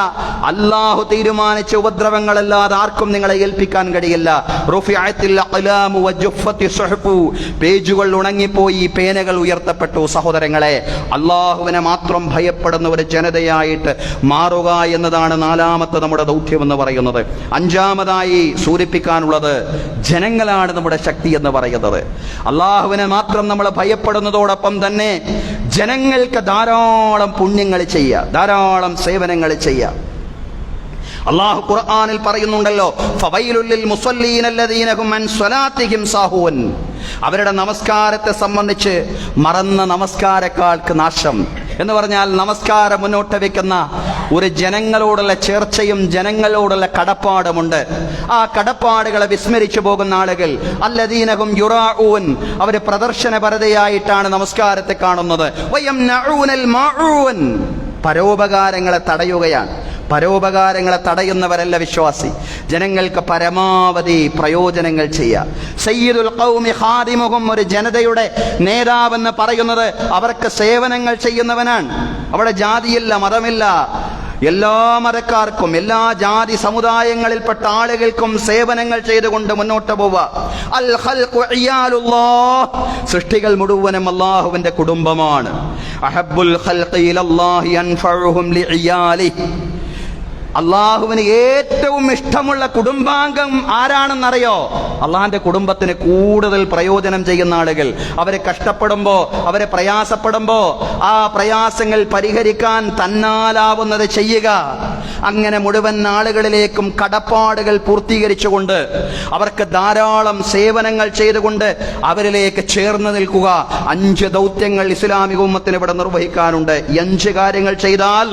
അല്ലാഹു തീരുമാനിച്ച ഉപദ്രവങ്ങളല്ലാതെ ആർക്കും നിങ്ങളെ ഏൽപ്പിക്കാൻ കഴിയില്ല. റുഫിഅത്തിൽ അഖ്ലാമു വജുഫത്തിസ് സുഹഫ്. പേജുകൾ ഉണങ്ങിപ്പോയി, പേനകൾ ഉയർത്തപ്പെട്ടു. സഹോദരങ്ങളെ, അല്ലാഹുവിനെ മാത്രം ഭയപ്പെടുന്ന ഒരു ജനതയായിട്ട് മാറുക എന്നതാണ് നാലാമത്തെ നമ്മുടെ ദൗത്യമെന്ന് പറയുന്നത്. അഞ്ചാമതായി സൂചിപ്പിക്കാനുള്ളത് ജനങ്ങളാണ് നമ്മുടെ ശക്തി എന്ന് പറയുന്നത്. അല്ലാഹുവിനെ മാത്രം നമ്മൾ ഭയപ്പെടുന്നതോടൊപ്പം തന്നെ ജനങ്ങൾക്ക് ധാരാളം പുണ്യങ്ങൾ ചെയ്യുക, ധാരാളം സേവനങ്ങൾ ചെയ്യുക. അല്ലാഹു ഖുർആനിൽ പറയുന്നുണ്ടല്ലോ, ഫവൈലുൽ ലിൽ മുസല്ലീന അല്ലദീന ഹും അൻ സ്വലാത്തിഹിം സാഹൂൻ. അവരുടെ നമസ്കാരത്തെ സംബന്ധിച്ച് മറന്ന നമസ്കാരക്കാർക്ക് നാശം എന്ന് പറഞ്ഞാൽ, നമസ്കാരം മുന്നോട്ട് വെക്കുന്ന ഒരു ജനങ്ങളോടുള്ള ചേർച്ചയും ജനങ്ങളോടുള്ള കടപ്പാടുമുണ്ട്. ആ കടപ്പാടുകളെ വിസ്മരിച്ചു പോകുന്ന ആളുകൾ അല്ലദീനഹും യുറാഊൻ, അവര് പ്രദർശനപരതയായിട്ടാണ് നമസ്കാരത്തെ കാണുന്നത്. വയംനഊനൽ മഊൻ, പരോപകാരങ്ങളെ തടയുകയാണ്. പരോപകാരങ്ങളെ തടയുന്നവരല്ല വിശ്വാസി. ജനങ്ങൾക്ക് പരമാവധി പ്രയോജനങ്ങൾ ചെയ്യുക. സയ്യിദുൽ ഖൗമി ഖാദിമുഹും, ഒരു ജനതയുടെ നേതാവെന്ന് പറയുന്നത് അവർക്ക് സേവനങ്ങൾ ചെയ്യുന്നവനാണ്. അവിടെ ജാതിയില്ല, മതമില്ല. എല്ലാ മതക്കാർക്കും എല്ലാ ജാതി സമുദായങ്ങളിൽപ്പെട്ട ആളുകൾക്കും സേവനങ്ങൾ ചെയ്തുകൊണ്ട് മുന്നോട്ട് പോവുക. അൽ ഖൽഖു ഇയാലുല്ലാഹ്, സൃഷ്ടികൾ മുഴുവനും അല്ലാഹുവിന്റെ കുടുംബമാണ്. അഹബ്ബുൽ ഖൽഖി ഇലല്ലാഹി അൻഫഉഹും ലിഇയാലിഹി, അള്ളാഹുവിന് ഏറ്റവും ഇഷ്ടമുള്ള കുടുംബാംഗം ആരാണെന്നറിയോ? അള്ളാഹിന്റെ കുടുംബത്തിന് കൂടുതൽ പ്രയോജനം ചെയ്യുന്ന ആളുകൾ. അവരെ കഷ്ടപ്പെടുമ്പോ, അവരെ പ്രയാസപ്പെടുമ്പോ ആ പ്രയാസങ്ങൾ പരിഹരിക്കാൻ തന്നാലാവുന്നത് ചെയ്യുക. അങ്ങനെ മുഴുവൻ ആളുകളിലേക്കും കടപ്പാടുകൾ പൂർത്തീകരിച്ചുകൊണ്ട് അവർക്ക് ധാരാളം സേവനങ്ങൾ ചെയ്തുകൊണ്ട് അവരിലേക്ക് ചേർന്ന് നിൽക്കുക. 5 ദൗത്യങ്ങൾ ഇസ്ലാമിക ഉമ്മത്തിന് ഇവിടെ നിർവഹിക്കാനുണ്ട്. ഈ 5 കാര്യങ്ങൾ ചെയ്താൽ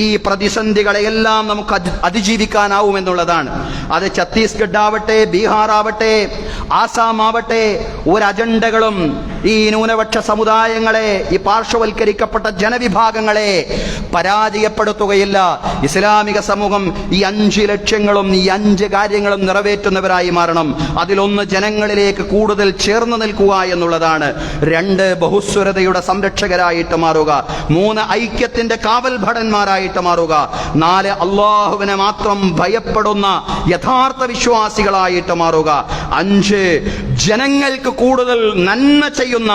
ഈ പ്രതിസന്ധികളെയെല്ലാം നമുക്ക് അതിജീവിക്കാനാവുമെന്നുള്ളതാണ്. അത് ഛത്തീസ്ഗഡ് ആവട്ടെ, ബീഹാർ ആവട്ടെ, ആസാം ആവട്ടെ, ഒരു അജണ്ടകളും ഈ ന്യൂനപക്ഷ സമുദായങ്ങളെ, ഈ പാർശ്വവൽക്കരിക്കപ്പെട്ട ജനവിഭാഗങ്ങളെ പരാജയപ്പെടുത്തുകയില്ല. ഇസ്ലാമിക സമൂഹം ഈ 5 ലക്ഷ്യങ്ങളും ഈ 5 കാര്യങ്ങളും നിറവേറ്റുന്നവരായി മാറണം. അതിലൊന്ന് ജനങ്ങളിലേക്ക് കൂടുതൽ ചേർന്ന് നിൽക്കുക എന്നുള്ളതാണ്. 2 ബഹുസ്വരതയുടെ സംരക്ഷകരായിട്ട് മാറുക. 3 ഐക്യത്തിന്റെ കാവൽ ഭടന്മാരായിട്ട് മാറുക. 4 അള്ളാഹുവിനെ മാത്രം ഭയപ്പെടുന്ന യഥാർത്ഥ വിശ്വാസികളായിട്ട് മാറുക. 5 ജനങ്ങൾക്ക് കൂടുതൽ നന്മ ചെയ്യുന്ന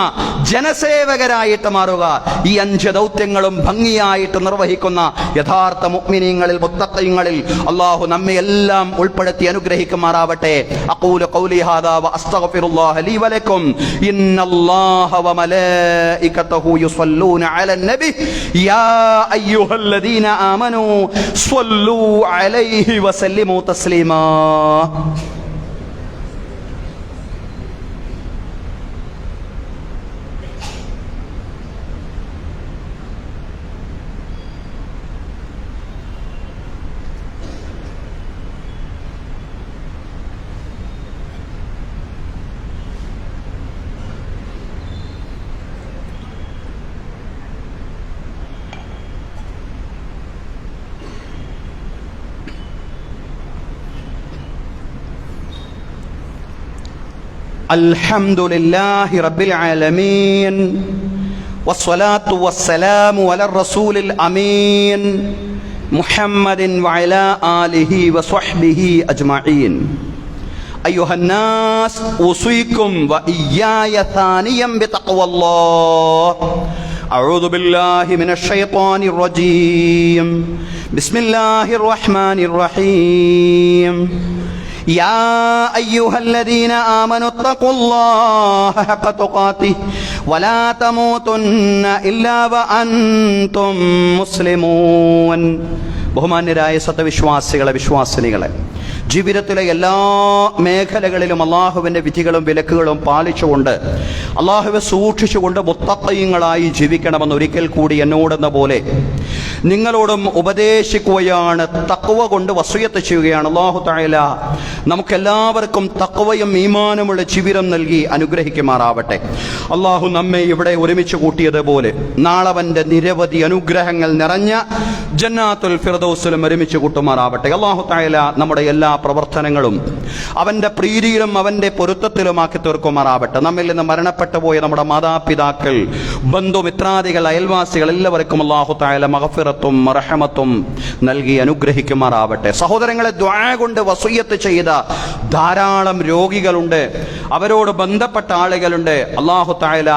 ജനസേവകരായിട്ട് മാറുക. ഈ 5 ദൗത്യങ്ങളും ഭംഗിയായിട്ട് നിർവഹിക്കുന്ന യഥാർത്ഥ മുഅ്മിനീങ്ങളിൽ, മുത്തഖീങ്ങളിൽ അല്ലാഹു നമ്മെ എല്ലാം ഉൾപ്പെടുത്തി അനുഗ്രഹിക്കുമാറാവട്ടെ. അഖൂലു ഖൗലി ഹാദാ വഅസ്തഗ്ഫിറുല്ലാഹ ലീ വലക്കും. ഇന്നല്ലാഹ വമലായികതഹു യുസല്ലൂന അലൻ നബി യാ അയ്യുഹല്ലദീന ആമനൂ സ്വല്ലൂ അലൈഹി വസല്ലിമൂ തസ്ലീമാ. അൽഹംദുലില്ലാഹി റബ്ബിൽ ആലമീൻ വസ്സലാത്തു വസ്സലാമു അലാ റസൂലിൽ അമീൻ മുഹമ്മദിൻ വഅലാ ആലിഹി വസ്വഹ്ബിഹി അജ്മഈൻ. അയ്യുഹന്നാസ് ഉസീകും വഇയ്യായ സാനിയം ബിതഖ്വല്ലാഹ്. അഊദു ബില്ലാഹി മിനശ് ശൈത്വാനിർ റജീം. ബിസ്മില്ലാഹിർ റഹ്മാനിർ റഹീം. يا أيها الذين آمنوا اتقوا الله حق تقاته ولا تموتن إلا وأنتم مسلمون. ബഹുമാന്യരായ സത്യവിശ്വാസികളെ, വിശ്വാസിനികളെ, ജീവിതത്തിലെ എല്ലാ മേഖലകളിലും അള്ളാഹുവിൻ്റെ വിധികളും വിലക്കുകളും പാലിച്ചുകൊണ്ട് അള്ളാഹുവെ സൂക്ഷിച്ചുകൊണ്ട് മുത്തഖീങ്ങളായി ജീവിക്കണമെന്ന് ഒരിക്കൽ കൂടി എന്നോടെന്ന പോലെ നിങ്ങളോടും ഉപദേശിക്കുകയാണ്. തഖ്വ കൊണ്ട് വസിയത്ത് ചെയ്യുകയാണ്. അല്ലാഹു തആല നമുക്കെല്ലാവർക്കും തഖ്വയും ഈമാനുമുള്ള ജീവിതം നൽകി അനുഗ്രഹിക്കുമാറാവട്ടെ. അള്ളാഹു നമ്മെ ഇവിടെ ഒരുമിച്ച് കൂട്ടിയതുപോലെ നാളെ അവൻ്റെ നിരവധി അനുഗ്രഹങ്ങൾ നിറഞ്ഞ ജന്നാത്തുൽ ഫിർദൗസിലും ഒരുമിച്ച് കൂട്ടുമാറാവട്ടെ. അല്ലാഹു തആല നമ്മുടെ എല്ലാ പ്രവർത്തനങ്ങളും അവൻ്റെ പ്രീതിയിലും അവൻ്റെ പൊരുത്തത്തിലുമാക്കി തീർക്കുമാറാവട്ടെ. നമ്മിൽ നിന്ന് മരണപ്പെട്ടു പോയ നമ്മുടെ മാതാപിതാക്കൾ, ബന്ധുമിത്രാദികൾ, അയൽവാസികൾ എല്ലാവർക്കും അല്ലാഹു തആല മഗ്ഫിറത്തും റഹ്മത്തും നൽകി അനുഗ്രഹിക്കുമാറാവട്ടെ. സഹോദരങ്ങളെ, ദുആ കൊണ്ട് വസിയത്ത് ചെയ്ത ധാരാളം രോഗികളുണ്ട്, അവരോട് ബന്ധപ്പെട്ട ആളുകളുണ്ട്. അല്ലാഹു തആല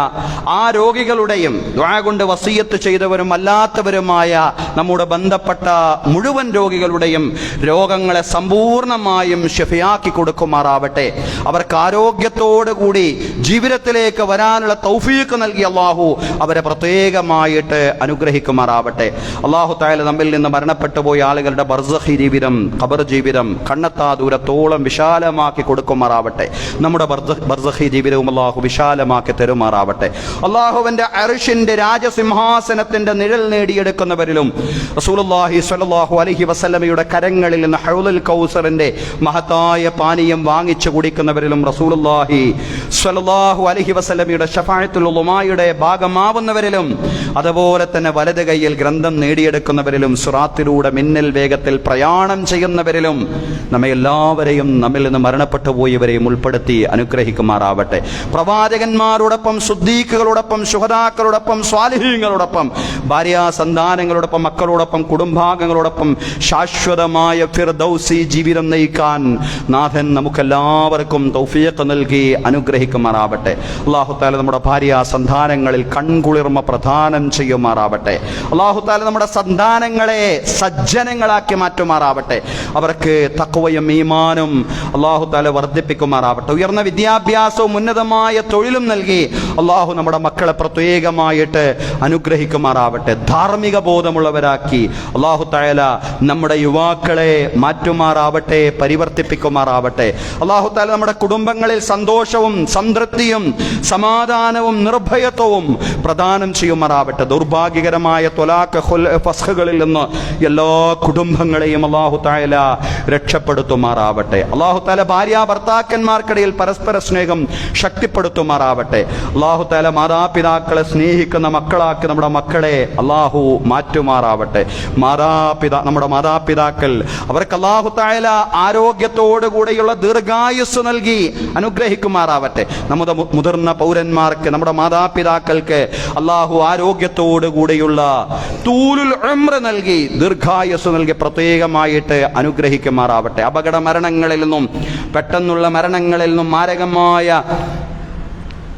ആ രോഗികളുടെയും ദുആ കൊണ്ട് വസിയത്ത് ചെയ്തവരും അല്ലാത്തവരുമായ നമ്മുടെ ബന്ധപ്പെട്ട മുഴുവൻ രോഗികളുടെയും രോഗങ്ങളെ സമ്പൂർണമായും ശിഫയാക്കി കൊടുക്കുമാറാവട്ടെ. അവർക്ക് ആരോഗ്യത്തോടു കൂടി ജീവിതത്തിലേക്ക് വരാനുള്ള തൗഫീഖ് നൽകി അല്ലാഹു അവരെ പ്രത്യേകമായിട്ട് അനുഗ്രഹിക്കുമാറാവട്ടെ. അല്ലാഹു തആല നമ്മിൽ നിന്ന് മരണപ്പെട്ടു പോയ ആളുകളുടെ ബർസഖി ജീവിതം, ഖബർ ജീവിതം കണ്ണെത്താ ദൂരത്തോളം വിശാലമാക്കി കൊടുക്കുമാറാവട്ടെ. നമ്മുടെ ബർസഖി ജീവിതവും അല്ലാഹു വിശാലമാക്കി തരുമാറാവട്ടെ. അല്ലാഹുവിന്റെ അർശിന്റെ രാജസിംഹാസനത്തിന്റെ നിഴൽ നേടിയെടുക്കുന്നവരിലും റസൂലുള്ളാഹി സ്വല്ലല്ലാഹു അലൈഹി വസല്ലമയുടെ കരങ്ങളിൽ നിന്ന് ഹൗലുൽ കൗസറിന്റെ മഹത്തായ പാനീയം വാങ്ങിച്ചു കുടിക്കുന്നവരിലും റസൂലുള്ളാഹി സ്വല്ലല്ലാഹു അലൈഹി വസല്ലമയുടെ ശഫാഅത്തുൽ ഉളമായുടെ ഭാഗമാവുന്നവരിലും അതുപോലെ തന്നെ വലത് കൈയിൽ ഗ്രന്ഥം നേടിയെടുക്കുന്നവരിലും സിറാത്തിലൂടെ മിന്നൽ വേഗത്തിൽ പ്രയാണം ചെയ്യുന്നവരിലും നമ്മെ എല്ലാവരെയും നമ്മിൽ നിന്ന് മരണപ്പെട്ടു പോയവരെയും ഉൾപ്പെടുത്തി അനുഗ്രഹിക്കുമാറാവട്ടെ. പ്രവാചകന്മാരോടൊപ്പം, സുദ്ദീഖുകളോടൊപ്പം, ശുഹദാക്കളോടൊപ്പം, സ്വാലിഹീങ്ങളോടൊപ്പം, ഭാര്യാ സന്താനങ്ങളോടൊപ്പം, മക്കളോടൊപ്പം, കുടുംബാംഗങ്ങളോടൊപ്പം ശാശ്വതമായ ഫിർദൗസി ജീവിതം നയിക്കാൻ നാഥൻ നമുക്കെല്ലാവർക്കും തൗഫീഖ് നൽകി അനുഗ്രഹിക്കുമാറാവട്ടെ. അല്ലാഹു തആല നമ്മുടെ ഭാര്യാ സന്താനങ്ങളിൽ കൺകുളിർമ പ്രദാനം ചെയ്യുമാറാവട്ടെ. അല്ലാഹു തആല നമ്മുടെ സന്താനങ്ങളെ സജ്ജനങ്ങളാക്കി മാറ്റുമാറാവട്ടെ. അവർക്ക് തഖ്വയും ഈമാനും അല്ലാഹു തആല വർദ്ധിപ്പിക്കുമാറാവട്ടെ. ഉയർന്ന വിദ്യാഭ്യാസവും ഉന്നതമായ തൊഴിലും നൽകി അല്ലാഹു നമ്മുടെ മക്കളെ പ്രത്യേകമായിട്ട് അനുഗ്രഹിക്കുമാറാവട്ടെ. ധാർമ്മിക ബോധമുള്ളവരാക്കി അല്ലാഹു തആല നമ്മുടെ യുവാക്കളെ മാറ്റുമാറാവട്ടെ, പരിവർത്തിപ്പിക്കുമാറാവട്ടെ. അല്ലാഹു തആല നമ്മുടെ കുടുംബങ്ങളിൽ സന്തോഷവും സംതൃപ്തിയും സമാധാനവും നിർഭയത്വവും പ്രദാനം ചെയ്യുമാറാവട്ടെ. ദൗർഭാഗ്യകരമായ ത്വലാഖ്, ഫസ്ഖുകളിൽ നിന്ന് എല്ലാ കുടുംബങ്ങളെയും അല്ലാഹു തആല രക്ഷപ്പെടുത്തുമാറാവട്ടെ. അല്ലാഹു തആല ഭാര്യ ഭർത്താക്കന്മാർക്കിടയിൽ പരസ്പര സ്നേഹം ശക്തിപ്പെടുത്തുമാറാവട്ടെ. അല്ലാഹു തആല മാതാപിതാക്കളെ സ്നേഹിക്കുന്ന മക്കളാക്കി നമ്മുടെ മക്കളെ അല്ലാഹു മാറ്റുമാറാവട്ടെ. നമ്മുടെ മാതാപിതാക്കൾ അവർക്ക് അല്ലാഹു തആല ആരോഗ്യത്തോടു കൂടെയുള്ള ദീർഘായുസ് നൽകി അനുഗ്രഹിക്കുമാറാവട്ടെ. നമ്മുടെ മുതിർന്ന പൗരന്മാർക്ക്, നമ്മുടെ മാതാപിതാക്കൾക്ക് അല്ലാഹു ആരോഗ്യത്തോടു കൂടെയുള്ള തൂലുൽ ഉംറ നൽകി ദീർഘായുസ് നൽകി പ്രത്യേകമായിട്ട് അനുഗ്രഹിക്കുമാറാവട്ടെ. അപകട മരണങ്ങളിൽ നിന്നും, പെട്ടെന്നുള്ള മരണങ്ങളിൽ നിന്നും, മാരകമായ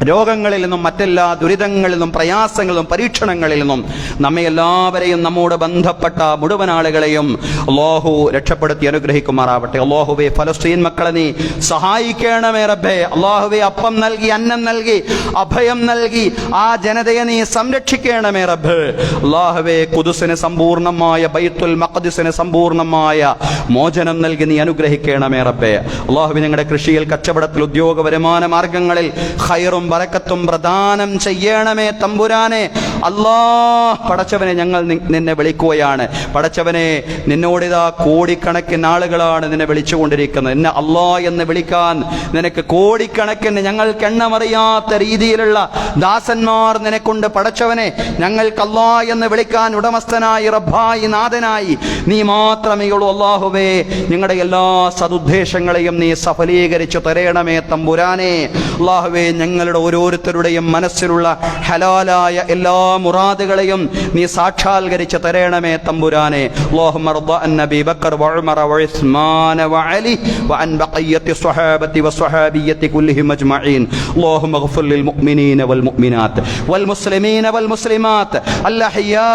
രോഗങ്ങളിൽ നിന്നും, മറ്റെല്ലാ ദുരിതങ്ങളിൽ നിന്നും, പ്രയാസങ്ങളിലും പരീക്ഷണങ്ങളിൽ നിന്നും നമ്മെ എല്ലാവരെയും നമ്മോട് ബന്ധപ്പെട്ട മുഴുവൻ ആളുകളെയും അല്ലാഹു രക്ഷപ്പെടുത്തി അനുഗ്രഹിക്കുമാറാവട്ടെ. അല്ലാഹുവേ, ഫലസ്തീൻ മക്കളെ നീ സഹായിക്കണമേ റബ്ബേ. അല്ലാഹുവേ, അപ്പം നൽകി, അന്നം നൽകി, അഭയം നൽകി ആ ജനതയെ നീ സംരക്ഷിക്കണമേ റബ്ബേ. അല്ലാഹുവേ, ഖുദ്സിന് സമ്പൂർണ്ണമായ, ബൈത്തുൽ മഖ്ദിസിന് സമ്പൂർണ്ണമായ മോചനം നൽകി നീ അനുഗ്രഹിക്കണമേ റബ്ബേ. അല്ലാഹുവേ, ഞങ്ങളുടെ കൃഷിയിൽ, കച്ചവടത്തിൽ, ഉദ്യോഗ വരുമാന മാർഗങ്ങളിൽ ഖൈറും ബറക്കത്തും പ്രദാനം ചെയ്യണമേ തമ്പുരാനെ. അല്ലാഹ്, പടച്ചവനെ, ഞങ്ങൾ നിന്നെ വിളിക്കുകയാണ്. പടച്ചവനെ, നിന്നോടിതാ കോടിക്കണക്കിന് ആളുകളാണ് നിന്നെ വിളിച്ചുകൊണ്ടിരിക്കുന്നത്. എന്നെ അല്ലാഹ് എന്ന് വിളിക്കാൻ നിനക്ക് കോടിക്കണക്കിന്, ഞങ്ങൾക്ക് എണ്ണമറിയാത്ത രീതിയിലുള്ള ദാസന്മാർ നിനക്കുണ്ട്. പടച്ചവനെ, ഞങ്ങൾക്ക് അല്ലാഹ് എന്ന് വിളിക്കാൻ ഉടമസ്ഥനായി, റബ്ബായി, നാഥനായി നീ മാത്രമേ ഉള്ളൂ. അല്ലാഹുവേ, ഞങ്ങളുടെ എല്ലാ സദുദ്ദേശങ്ങളെയും നീ സഫലീകരിച്ചു തരണമേ തമ്പുരാനെ. അല്ലാഹുവേ, ഞങ്ങളുടെ ഓരോരുത്തരുടെയും മനസ്സിലുള്ള ഹലാലായ എല്ലാ മുറാദുകളെയും നീ സാക്ഷാത്കരിച്ച് തരണമേ തമ്പുരാനെ. അല്ലാഹുമ്മ റദ്ദ അൻ നബി ബക്കർ വഉമർ വഉസ്മാൻ വഅലി വഅൻ ബഖിയത്തി സ്വഹാബത്തി വസ്വഹാബിയത്തി കുല്ലിഹിം അജ്മഈൻ. അല്ലാഹുമ്മഗ്ഫിർ ലിൽ മുഅ്മിനീന വൽ മുഅ്മിനാത്ത് വൽ മുസ്ലിമീന വൽ മുസ്ലിമാത്ത് അൽഹയ്യാ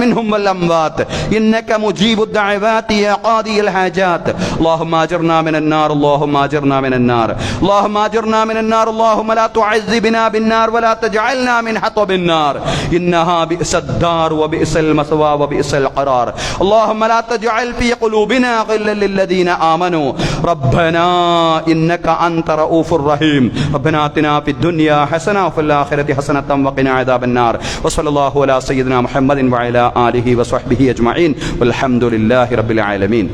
മിൻഹും വൽ അംവാത്ത് ഇന്നക മുജീബുദ് ദഅവാതി യാ ഖാദിയൽ ഹാജാത്ത്. അല്ലാഹുമ്മ അജിർനാ മിനൻ നാർ, അല്ലാഹുമ്മ അജിർനാ മിനൻ നാർ, അല്ലാഹുമ്മ അജിർനാ മിനൻ നാർ. അല്ലാഹുമ്മ ലാ തുഅذبنا بالنار ولا تجعلنا من حطب النار إنها بئس الدار وبئس المثوى وبئس القرار. اللهم لا تجعل في قلوبنا غلا للذين آمنوا ربنا إنك أنت رؤوف رحيم. ربنا آتنا في الدنيا حسنة وفي الآخرة حسنة وقنا عذاب النار. وصلى الله على سيدنا محمد وعلى آله وصحبه أجمعين والحمد لله رب العالمين.